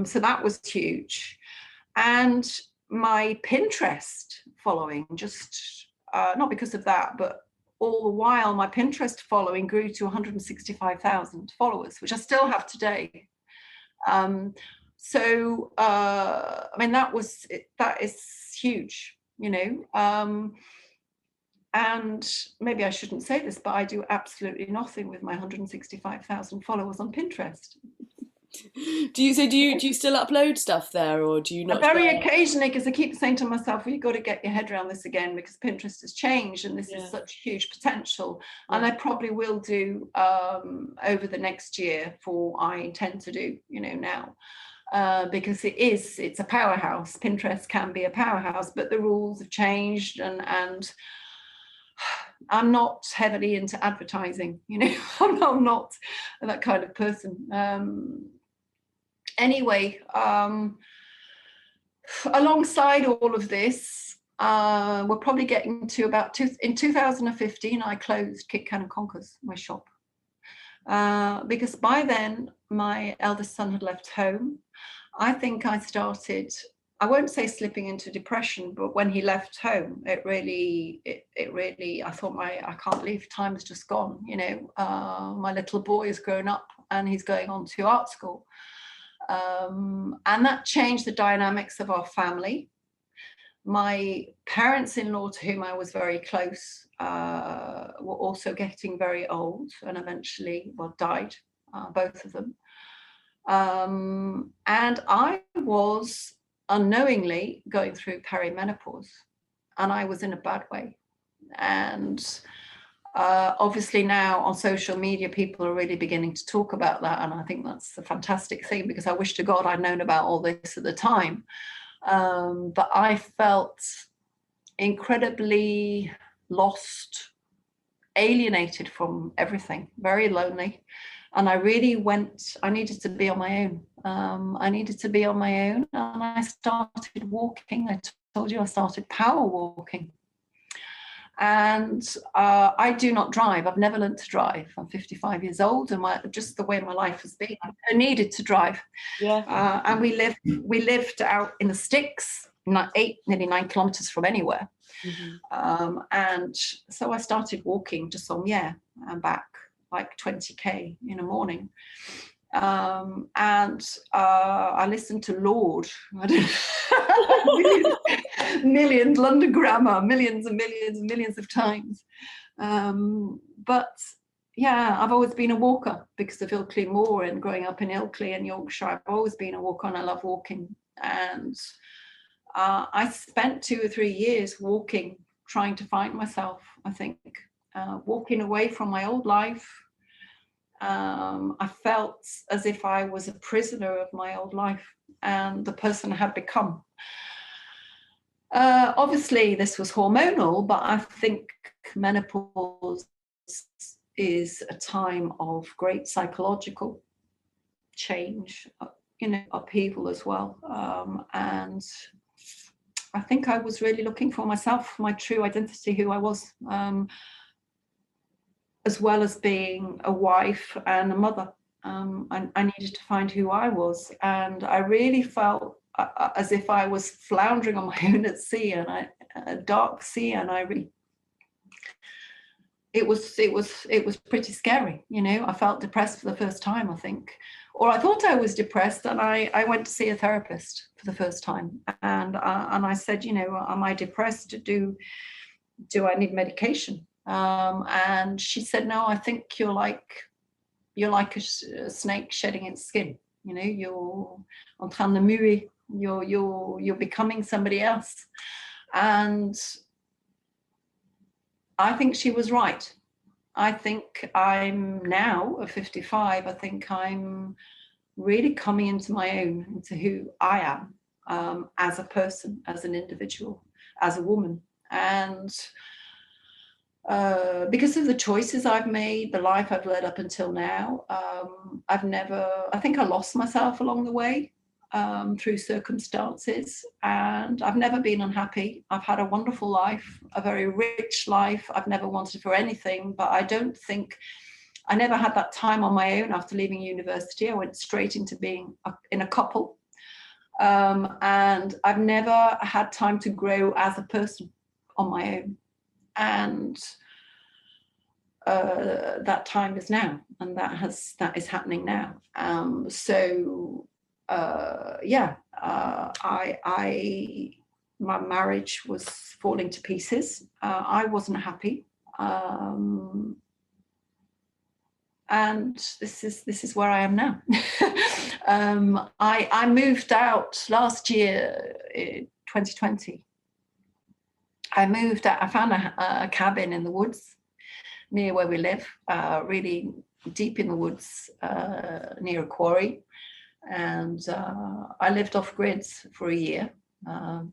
S2: So that was huge. And my Pinterest following, just not because of that, but all the while my Pinterest following grew to 165,000 followers, which I still have today. That is huge, and maybe I shouldn't say this, but I do absolutely nothing with my 165,000 followers on Pinterest.
S3: Do you still upload stuff there, or do you not?
S2: Very occasionally, because I keep saying to myself, well, you've got to get your head around this again, because Pinterest has changed and this is such huge potential. And I probably will do over the next year for I intend to do, now. Because it's a powerhouse. Pinterest can be a powerhouse, but the rules have changed, and I'm not heavily into advertising, I'm not that kind of person. Anyway, alongside all of this, we're probably getting to about in 2015, I closed Kit Kat and Conkers, my shop. Because by then, my eldest son had left home. I think I started, I won't say slipping into depression, but when he left home, it really, I thought I can't believe time has just gone. My little boy has grown up and he's going on to art school. And that changed the dynamics of our family. My parents-in-law, to whom I was very close, were also getting very old and eventually, died, both of them. And I was unknowingly going through perimenopause, and I was in a bad way. And obviously now on social media, people are really beginning to talk about that. And I think that's a fantastic thing, because I wish to God I'd known about all this at the time. But I felt incredibly lost, alienated from everything, very lonely. And I really I needed to be on my own. I needed to be on my own. And I started walking. I told you I started power walking. And I do not drive. I've never learned to drive. I'm 55 years old, and just the way my life has been, I needed to drive.
S3: Yeah.
S2: And we lived out in the sticks, nearly 9 kilometers from anywhere.
S3: Mm-hmm.
S2: And so I started walking to Sommières and back, like 20k in the morning. And I listened to Lord. I don't millions, London Grammar, millions and millions and millions of times. But yeah, I've always been a walker because of Ilkley Moor, and growing up in Ilkley in Yorkshire, I've always been a walker, and I love walking. And I spent 2 or 3 years walking, trying to find myself, I think, walking away from my old life. I felt as if I was a prisoner of my old life and the person I had become. Obviously, this was hormonal, but I think menopause is a time of great psychological change, upheaval as well. And I think I was really looking for myself, my true identity, who I was, as well as being a wife and a mother. I needed to find who I was, and I really felt as if I was floundering on my own at sea, and a dark sea, and it was pretty scary. I felt depressed for the first time, I think, or I thought I was depressed, and I went to see a therapist for the first time, and I said, am I depressed? Do I need medication? And she said, no, I think you're like a snake shedding its skin. You're en train de muer. You're becoming somebody else. And I think she was right. I think I'm now at 55. I think I'm really coming into my own, into who I am, as a person, as an individual, as a woman. And because of the choices I've made, the life I've led up until now, I think I lost myself along the way, through circumstances, and I've never been unhappy. I've had a wonderful life, a very rich life. I've never wanted for anything, but I never had that time on my own after leaving university. I went straight into being in a couple, and I've never had time to grow as a person on my own. And that time is now, and that is happening now. My marriage was falling to pieces. I wasn't happy, and this is where I am now. I moved out last year, 2020. I found a cabin in the woods near where we live, really deep in the woods, near a quarry. And I lived off grids for a year,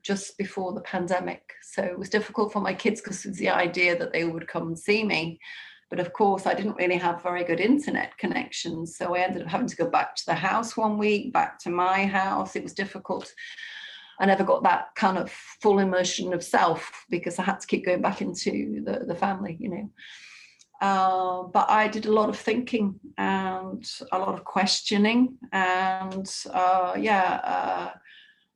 S2: just before the pandemic. So it was difficult for my kids because it was the idea that they would come and see me. But of course, I didn't really have very good internet connections. So I ended up having to go back to the house one week, back to my house. It was difficult. I never got that kind of full immersion of self because I had to keep going back into the family, But I did a lot of thinking and a lot of questioning, and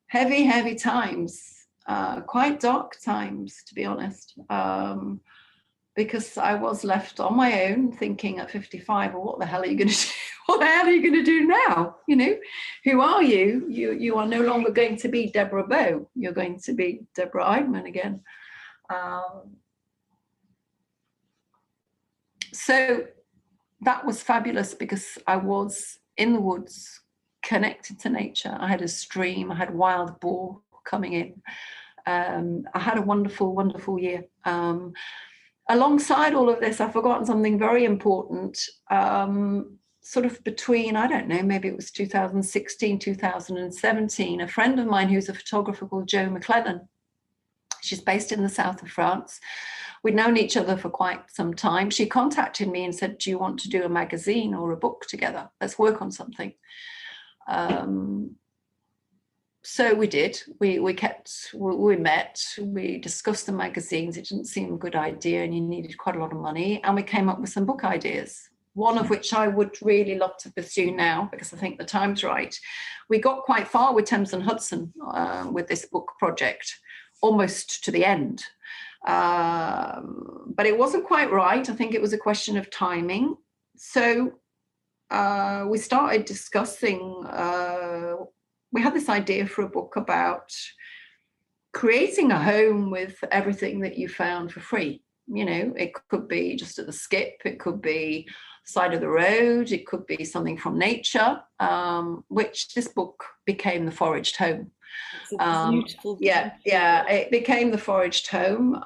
S2: heavy times, quite dark times, to be honest, because I was left on my own thinking at 55, well, what the hell are you going to do? What the hell are you going to do now? You know, who are you? You are no longer going to be Deborah Beau. You're going to be Deborah Eydman again. So that was fabulous because I was in the woods, connected to nature. I had a stream, I had wild boar coming in. I had a wonderful, wonderful year. Alongside all of this, I've forgotten something very important. Sort of between, I don't know, maybe it was 2016, 2017, a friend of mine who's a photographer called Jo McLennan. She's based in the south of France. We'd known each other for quite some time. She contacted me and said, do you want to do a magazine or a book together? Let's work on something. So we did. We met, we discussed the magazines. It didn't seem a good idea and you needed quite a lot of money. And we came up with some book ideas, one of which I would really love to pursue now because I think the time's right. We got quite far with Thames and Hudson with this book project, almost to the end. But it wasn't quite right. I think it was a question of timing. So we started discussing, we had this idea for a book about creating a home with everything that you found for free. You know, it could be just at the skip, it could be side of the road, it could be something from nature, which this book became The Foraged Home.
S3: It's a beautiful,
S2: yeah, it became The Foraged Home.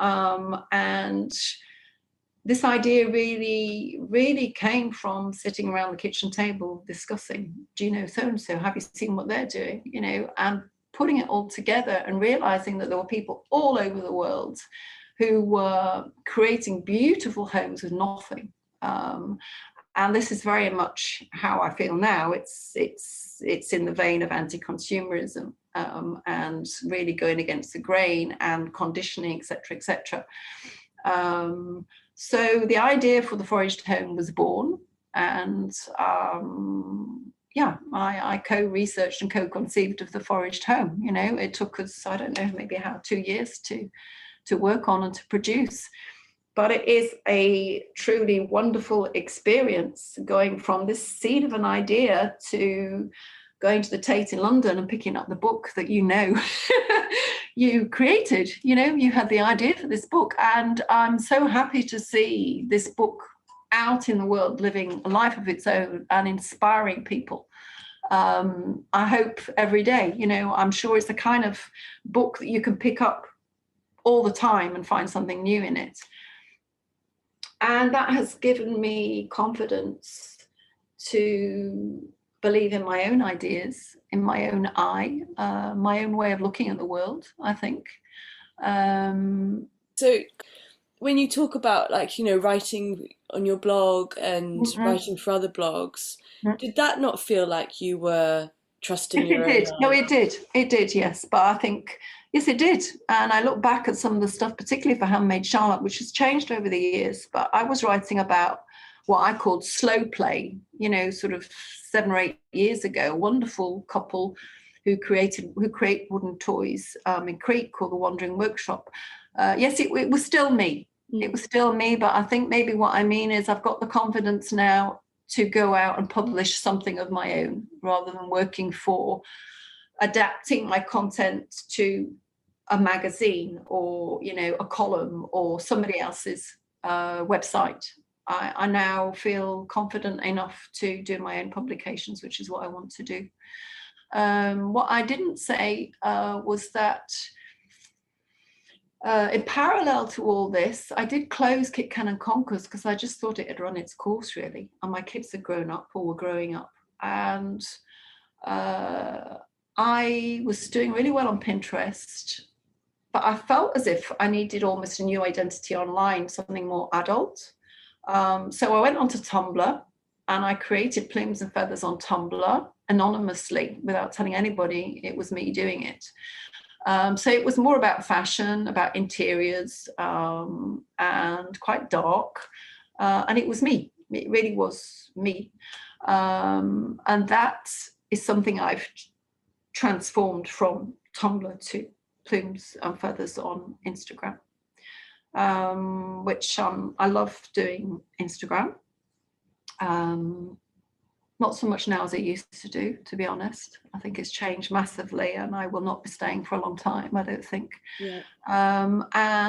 S2: And this idea really came from sitting around the kitchen table discussing, do you know so-and-so, have you seen what they're doing, you know, and putting it all together and realizing that there were people all over the world who were creating beautiful homes with nothing. And this is very much how I feel now. It's in the vein of anti-consumerism and really going against the grain and conditioning, etc., etc. So the idea for The Foraged Home was born, and I co-researched and co-conceived of The Foraged Home. You know, it took us, I don't know, maybe 2 years to work on and to produce. But it is a truly wonderful experience going from this seed of an idea to going to the Tate in London and picking up the book that you know you created. You know, you had the idea for this book, and I'm so happy to see this book out in the world living a life of its own and inspiring people. I hope every day, you know, I'm sure it's the kind of book that you can pick up all the time and find something new in it. And that has given me confidence to believe in my own ideas, in my own eye, my own way of looking at the world, I think.
S3: So when you talk about, like, you know, writing on your blog and writing for other blogs, did that not feel like you were trusting your own eye?
S2: No, it did, yes. But I think, yes, it did. And I look back at some of the stuff, particularly for Handmade Charlotte, which has changed over the years. But I was writing about what I called slow play, you know, sort of 7 or 8 years ago. A wonderful couple who create wooden toys in Crete called the Wandering Workshop. Yes, it was still me. It was still me, but I think maybe what I mean is I've got the confidence now to go out and publish something of my own rather than working for adapting my content to a magazine or, you know, a column or somebody else's website. I now feel confident enough to do my own publications, which is what I want to do. What I didn't say was that in parallel to all this, I did close Kit Can & Conquers because I just thought it had run its course, really. And my kids had grown up or were growing up. And I was doing really well on Pinterest, but I felt as if I needed almost a new identity online, something more adult. So I went onto Tumblr and I created Plumes and Feathers on Tumblr anonymously without telling anybody it was me doing it. So it was more about fashion, about interiors, and quite dark. And it was me. It really was me. And that is something I've transformed from Tumblr to Plumes and Feathers on Instagram. which I love doing Instagram. Not so much now as I used to do, to be honest. I think it's changed massively, and I will not be staying for a long time, I don't think.
S3: Yeah.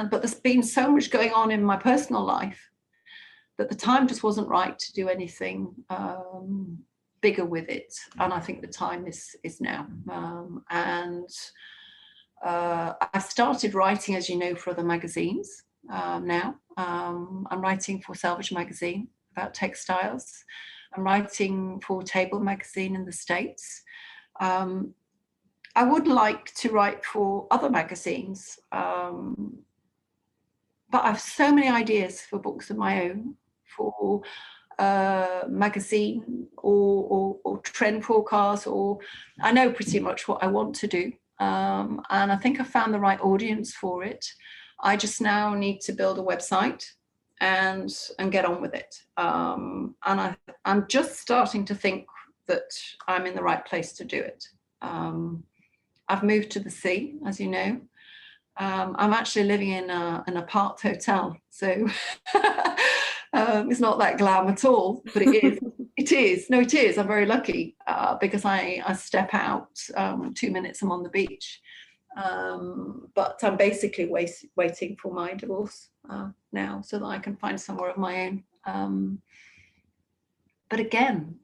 S2: But there's been so much going on in my personal life that the time just wasn't right to do anything bigger with it. And I think the time is now. I've started writing, as you know, for other magazines now. I'm writing for Salvage magazine about textiles. I'm writing for Table magazine in the States. I would like to write for other magazines, but I have so many ideas for books of my own, for magazine or trend forecast, or I know pretty much what I want to do. And I think I found the right audience for it. I just now need to build a website and get on with it. And I'm just starting to think that I'm in the right place to do it. I've moved to the sea, as you know. I'm actually living in a parked hotel, so it's not that glam at all, but it is. It is. No, it is. I'm very lucky because I step out 2 minutes, I'm on the beach. But I'm basically waiting for my divorce now so that I can find somewhere of my own. But again,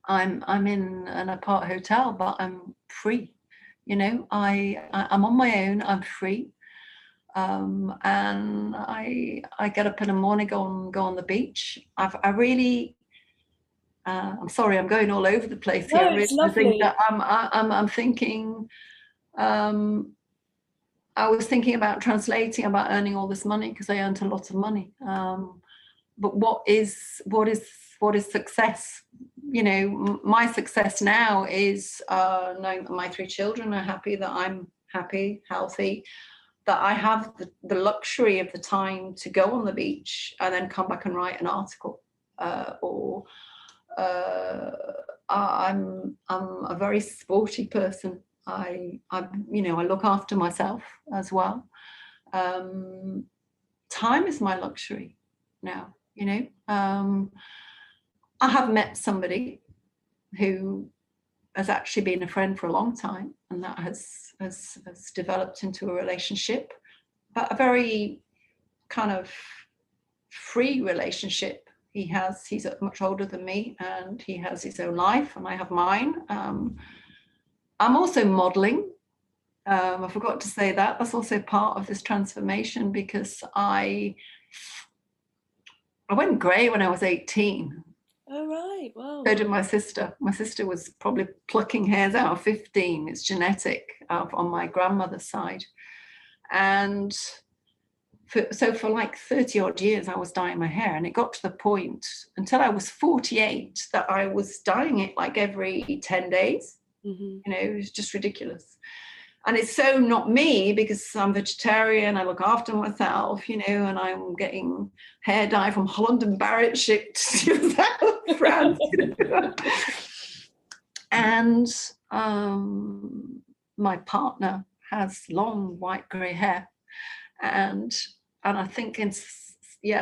S2: I'm in an apart hotel, but I'm free. You know, I'm on my own. I'm free, and I get up in the morning, go on the beach. I really. I'm sorry, I'm going all over the place here.
S3: No, it's lovely.
S2: I'm thinking. I was thinking about translating, about earning all this money because I earned a lot of money. But what is success? You know, my success now is knowing that my 3 children are happy, that I'm happy, healthy, that I have the luxury of the time to go on the beach and then come back and write an article, I'm a very sporty person. I look after myself as well. Time is my luxury now, you know. I have met somebody who has actually been a friend for a long time, and that has developed into a relationship, but a very kind of free relationship. He's much older than me, and he has his own life, and I have mine. I'm also modeling. I forgot to say that. That's also part of this transformation, because I went grey when I was 18.
S3: Oh, right. Wow.
S2: So did my sister. My sister was probably plucking hairs out of 15. It's genetic on my grandmother's side. And for like 30 odd years, I was dyeing my hair. And it got to the point until I was 48 that I was dyeing it like every 10 days. Mm-hmm. You know, it was just ridiculous. And it's so not me, because I'm vegetarian, I look after myself, you know, and I'm getting hair dye from Holland and Barrett shipped to France. And my partner has long white grey hair, and I think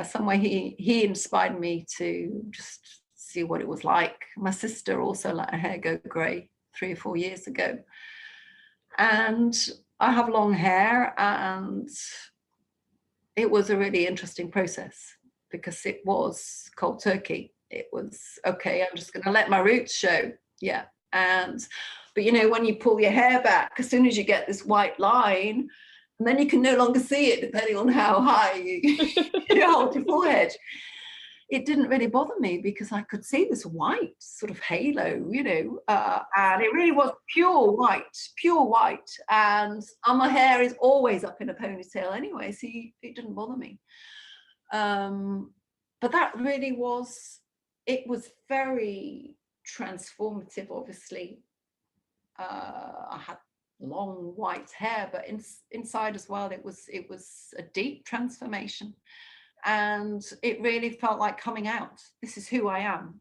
S2: some way he inspired me to just see what it was like. My sister also let her hair go grey 3 or 4 years ago. And I have long hair, and it was a really interesting process because it was cold turkey. It was, okay, I'm just going to let my roots show. Yeah. But you know, when you pull your hair back, as soon as you get this white line, and then you can no longer see it depending on how high you hold your forehead. It didn't really bother me because I could see this white sort of halo, you know, and it really was pure white. And my hair is always up in a ponytail anyway, so it didn't bother me. But that really it was very transformative, obviously. I had long white hair, but inside as well, it was a deep transformation. And it really felt like coming out. This is who I am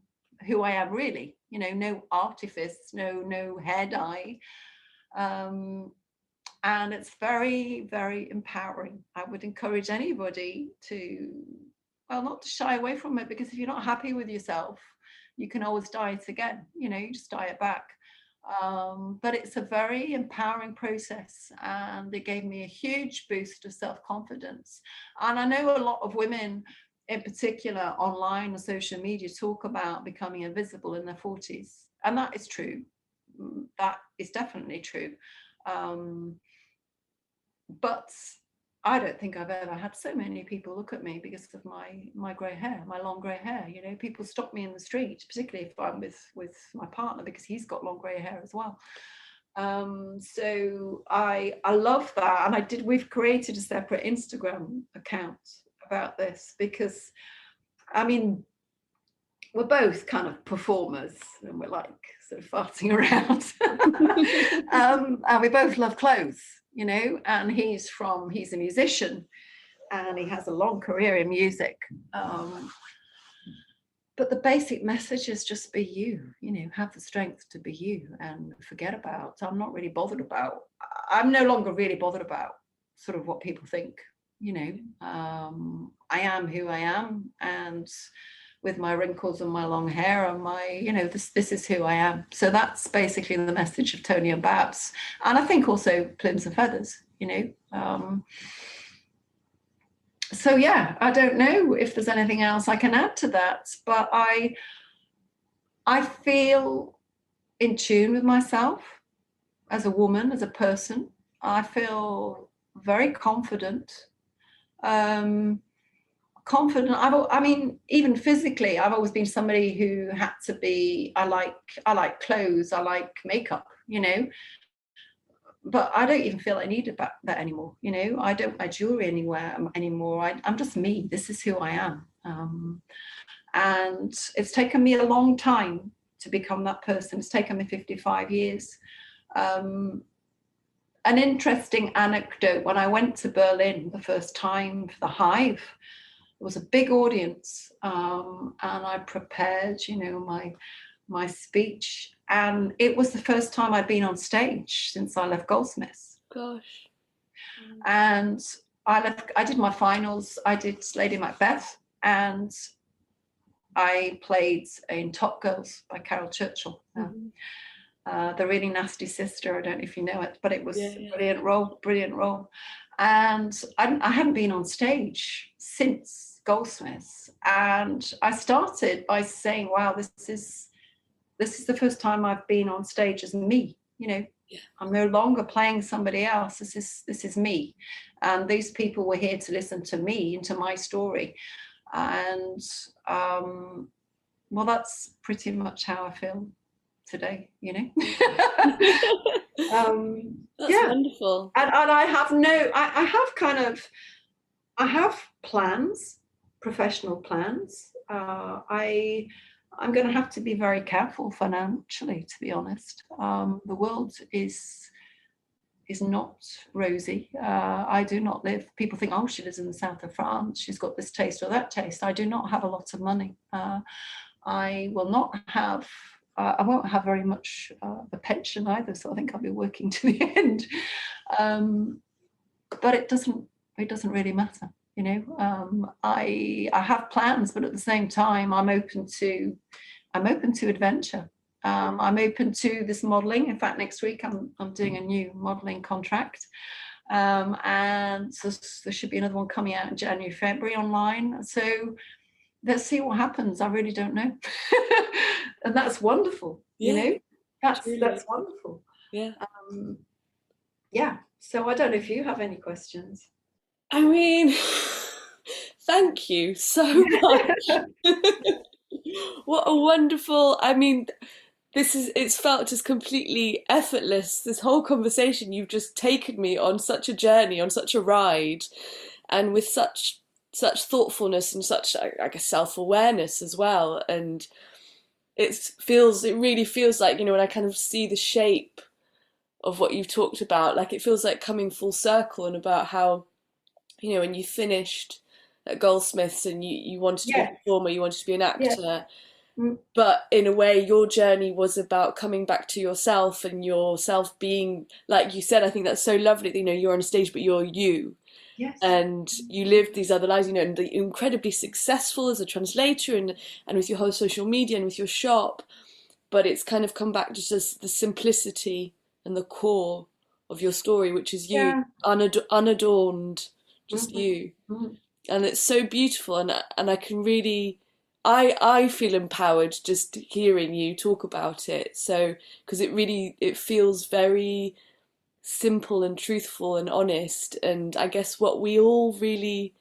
S2: really, you know, no artifice, no hair dye. And it's very, very empowering. I would encourage anybody to, well, not to shy away from it, because if you're not happy with yourself, you can always diet again. You know, you just diet back. But it's a very empowering process, and it gave me a huge boost of self-confidence. And I know a lot of women in particular online and social media talk about becoming invisible in their 40s, and that is true. That is definitely true. But I don't think I've ever had so many people look at me because of my grey hair, my long grey hair. You know, people stop me in the street, particularly if I'm with my partner, because he's got long grey hair as well. So I love that, and we've created a separate Instagram account about this, because I mean, we're both kind of performers, and we're like sort of farting around. And we both love clothes, you know, and he's a musician, and he has a long career in music. But the basic message is just be you, you know, have the strength to be you, and forget about, I'm no longer really bothered about sort of what people think, you know. I am who I am, and with my wrinkles and my long hair and my, you know, this is who I am. So that's basically the message of Tony and Babs. And I think also Plumes and Feathers, you know. So yeah, I don't know if there's anything else I can add to that, but I feel in tune with myself as a woman, as a person. I feel very confident. I mean, even physically, I've always been somebody who had to be, I like clothes, I like makeup, you know, but I don't even feel I need that anymore. You know, I don't wear jewelry anymore. I'm just me. This is who I am. And it's taken me a long time to become that person. It's taken me 55 years. An interesting anecdote, when I went to Berlin the first time for the Hive, it was a big audience, and I prepared, you know, my speech, and it was the first time I'd been on stage since I left Goldsmiths.
S3: Gosh.
S2: And I did my finals, I did Lady Macbeth, and I played in Top Girls by Carol Churchill. The Really Nasty Sister, I don't know if you know it, but it was a brilliant role. And I hadn't been on stage since Goldsmiths, and I started by saying, wow, this is the first time I've been on stage as me, you know. I'm no longer playing somebody else. This is me, and these people were here to listen to me and to my story. And well, that's pretty much how I feel today, you know.
S3: That's wonderful.
S2: And I have plans, professional plans. I'm going to have to be very careful financially, to be honest. The world is not rosy. I do not live, people think, oh, she lives in the south of France, she's got this taste or that taste. I do not have a lot of money. I won't have very much a pension either, so I think I'll be working to the end. But it doesn't really matter, you know. I have plans, but at the same time, I'm open to adventure. I'm open to this modelling. In fact, next week I'm doing a new modelling contract, and so there should be another one coming out in January, February online. So let's see what happens. I really don't know. And that's wonderful, you know. That's wonderful. Yeah. So I don't know if you have any questions.
S3: I mean, thank you so much. What a wonderful, I mean, it's felt just completely effortless. This whole conversation, you've just taken me on such a journey, on such a ride, and with such thoughtfulness and such, I guess, self-awareness as well. And it really feels like, you know, when I kind of see the shape of what you've talked about, like it feels like coming full circle, and about how, you know, when you finished at Goldsmiths and you wanted to be a performer, you wanted to be an actor,
S2: Mm.
S3: But in a way, your journey was about coming back to yourself and yourself being, like you said, I think that's so lovely that, you're on a stage, but you're you.
S2: Yes.
S3: And you lived these other lives, and incredibly successful as a translator and with your whole social media and with your shop. But it's kind of come back just as the simplicity and the core of your story, which is you,
S2: Yeah.
S3: unadorned, just
S2: Mhm.
S3: you.
S2: Mhm.
S3: And it's so beautiful, and I can really, I feel empowered just hearing you talk about it. So because it feels very simple and truthful and honest, and I guess what we all really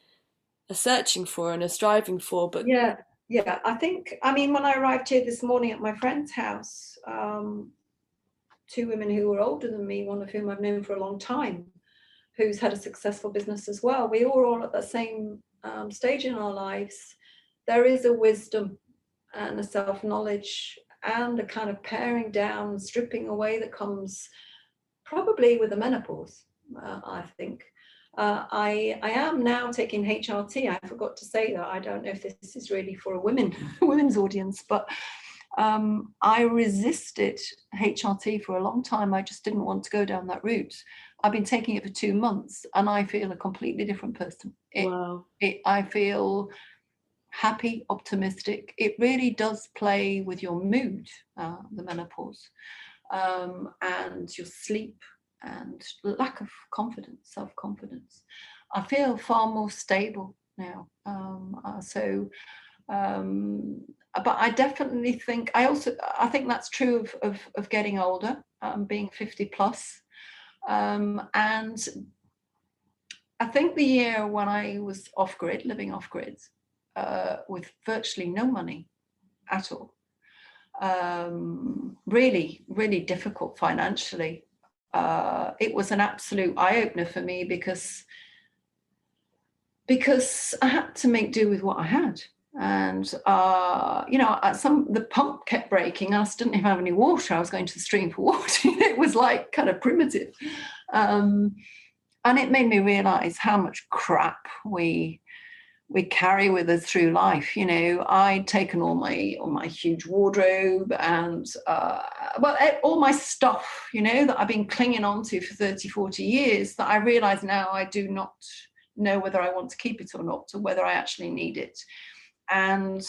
S3: are searching for and are striving for. But
S2: Yeah, yeah. I mean, when I arrived here this morning at my friend's house, two women who were older than me, one of whom I've known for a long time, who's had a successful business as well. We were all at the same stage in our lives. There is a wisdom and a self-knowledge and a kind of paring down, stripping away that comes probably with the menopause, I think. I am now taking HRT. I forgot to say that. I don't know if this is really for a women's audience, but I resisted HRT for a long time. I just didn't want to go down that route. I've been taking it for 2 months, and I feel a completely different person.
S3: wow,
S2: I feel happy, optimistic. It really does play with your mood, the menopause, and your sleep and lack of confidence, self-confidence. I feel far more stable now. But I definitely think I think that's true of getting older, being 50 plus. And I think the year when I was off grid, living off grid, with virtually no money at all, really, really difficult financially. It was an absolute eye-opener for me because I had to make do with what I had. And the pump kept breaking. I didn't even have any water. I was going to the stream for water. It was like kind of primitive, and it made me realize how much crap we carry with us through life. I'd taken all my huge wardrobe and all my stuff, that I've been clinging on to for 30, 40 years, that I realize now I do not know whether I want to keep it or not, or whether I actually need it. And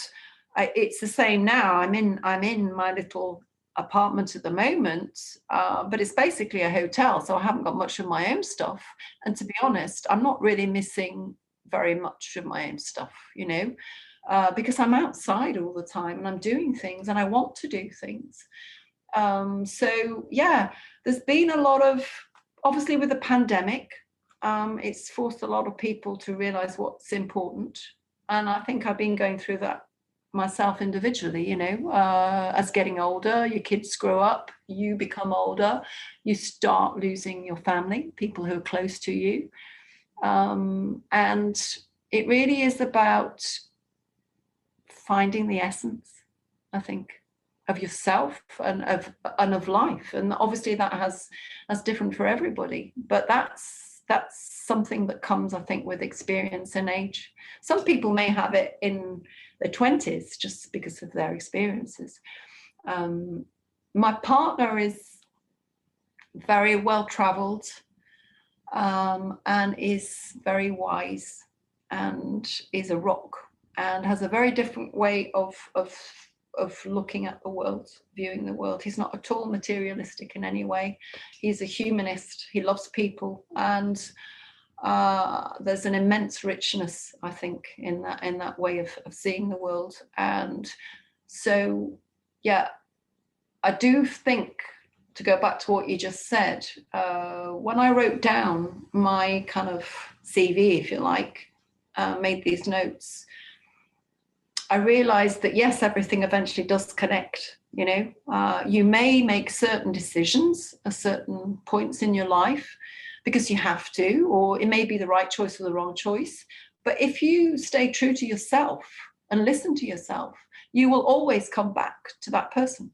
S2: it's the same now. I'm in my little apartment at the moment, but it's basically a hotel, so I haven't got much of my own stuff. And to be honest, I'm not really missing very much of my own stuff, because I'm outside all the time and I'm doing things and I want to do things. So yeah, there's been a lot of, obviously with the pandemic, it's forced a lot of people to realize what's important. And I think I've been going through that myself individually, as getting older, your kids grow up, you become older, you start losing your family, people who are close to you. And it really is about finding the essence, I think, of yourself and of life. And obviously that's different for everybody, but that's something that comes, I think, with experience and age. Some people may have it in their 20s just because of their experiences. My partner is very well traveled, and is very wise and is a rock and has a very different way of looking at the world, viewing the world. He's not at all materialistic in any way. He's a humanist. He loves people, and there's an immense richness, I think, in that way of seeing the world. And so, yeah, I do think, to go back to what you just said, when I wrote down my kind of CV, if you like, made these notes, I realized that yes, everything eventually does connect. You may make certain decisions at certain points in your life because you have to, or it may be the right choice or the wrong choice. But if you stay true to yourself and listen to yourself, you will always come back to that person.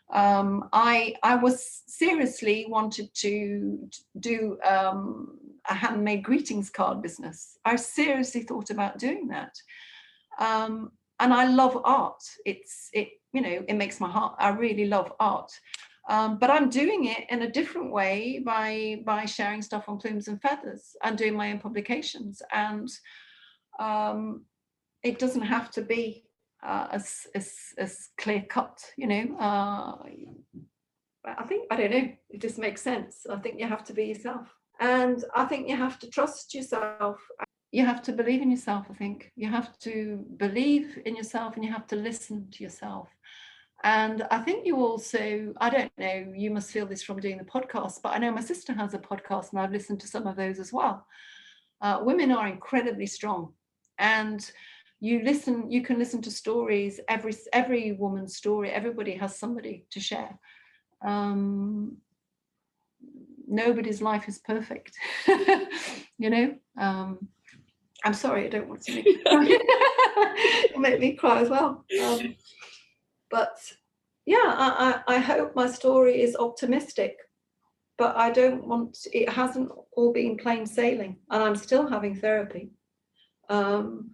S2: I was seriously wanted to do a handmade greetings card business. I seriously thought about doing that. I love art. It makes my heart, I really love art. But I'm doing it in a different way by sharing stuff on Plumes and Feathers and doing my own publications. And it doesn't have to be as clear cut, I don't know, it just makes sense. I think you have to be yourself. And I think you have to trust yourself. You have to believe in yourself, I think. You have to believe in yourself and you have to listen to yourself. And I think you also, I don't know, you must feel this from doing the podcast, but I know my sister has a podcast and I've listened to some of those as well. Women are incredibly strong, and you can listen to stories, every woman's story. Everybody has somebody to share. Nobody's life is perfect. I'm sorry, I don't want to make you cry. It'll make me cry as well. But yeah, I hope my story is optimistic, but I don't want, it hasn't all been plain sailing, and I'm still having therapy. And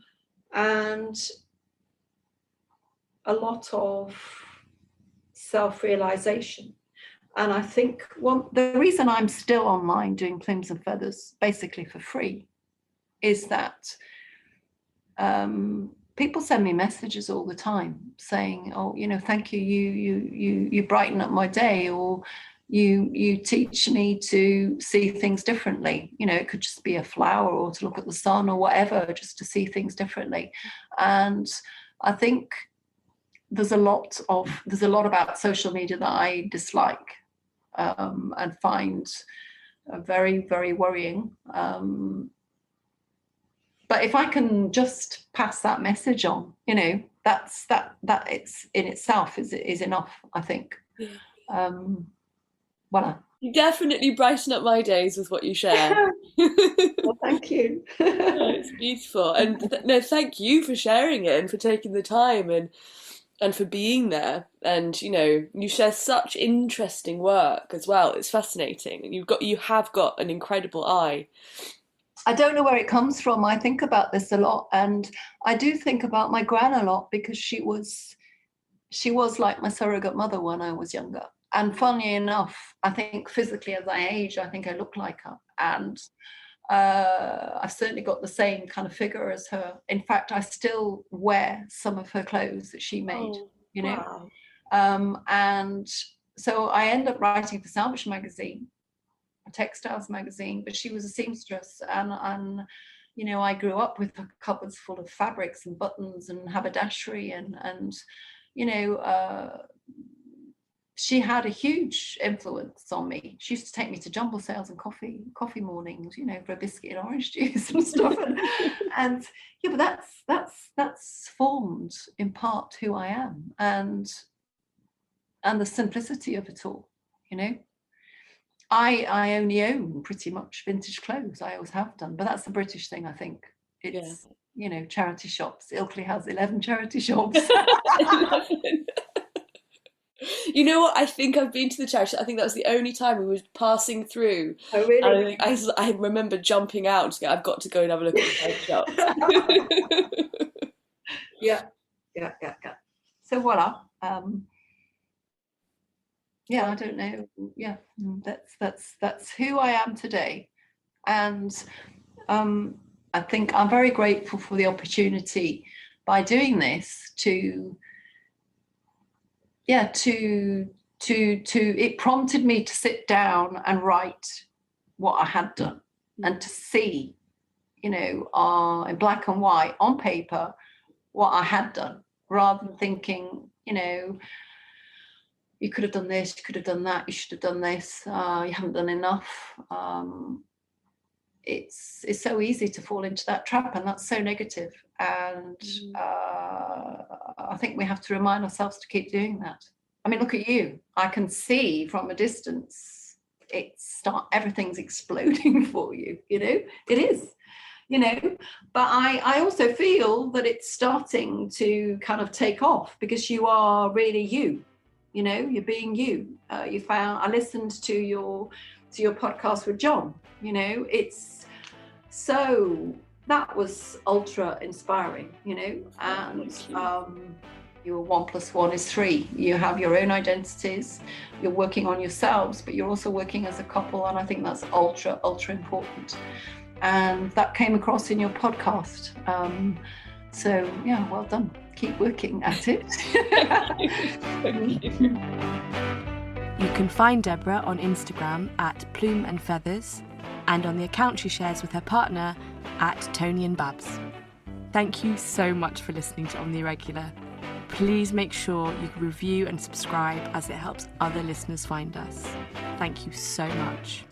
S2: a lot of self-realization. And I think the reason I'm still online doing Plumes and Feathers, basically for free, is that people send me messages all the time saying, oh, thank you, you brighten up my day, or you teach me to see things differently. It could just be a flower or to look at the sun or whatever, just to see things differently. And I think there's a lot about social media that I dislike and find very, very worrying. But if I can just pass that message on, that it's in itself is enough, I think.
S3: Yeah.
S2: Voilà.
S3: You definitely brighten up my days with what you share.
S2: Well, thank you.
S3: Oh, it's beautiful. And no, thank you for sharing it and for taking the time and for being there. And you share such interesting work as well. It's fascinating, and you have got an incredible eye.
S2: I don't know where it comes from. I think about this a lot, and I do think about my gran a lot, because she was like my surrogate mother when I was younger. And funnily enough, I think physically as I age, I think I look like her. And I've certainly got the same kind of figure as her. In fact, I still wear some of her clothes that she made,
S3: Wow.
S2: And so I end up writing for Salvage magazine, a textiles magazine, but she was a seamstress, and I grew up with her cupboards full of fabrics and buttons and haberdashery, and she had a huge influence on me. She used to take me to jumble sales and coffee mornings, for a biscuit and orange juice and stuff. And yeah, but that's formed in part who I am, and the simplicity of it all. I only own pretty much vintage clothes. I always have done, but that's the British thing, I think. It's charity shops. Ilkley has 11 charity shops.
S3: 11. You know what? I think I've been to the charity. I think that was the only time we were passing through.
S2: Oh, really?
S3: And I remember jumping out and going, I've got to go and have a look at the charity shop.
S2: Yeah. So voila. Yeah, I don't know. Yeah, that's who I am today, and I think I'm very grateful for the opportunity by doing this to it prompted me to sit down and write what I had done, and to see, in black and white on paper what I had done, rather than thinking, you could have done this, you could have done that, you should have done this, you haven't done enough. It's so easy to fall into that trap, and that's so negative. And I think we have to remind ourselves to keep doing that. I mean, look at you. I can see from a distance, everything's exploding for you, it is. But I also feel that it's starting to kind of take off, because you are really you. You're being you. I listened to your podcast with John. It's so that was ultra inspiring, you know. And your 1 + 1 is 3. You have your own identities, you're working on yourselves, but you're also working as a couple, and I think that's ultra important. And that came across in your podcast. So yeah, well done. Keep working at it.
S3: Thank you.
S1: You can find Deborah on Instagram at Plume and Feathers, and on the account she shares with her partner at Tony and Babs. Thank you so much for listening to On the Irregular. Please make sure you review and subscribe, as it helps other listeners find us. Thank you so much.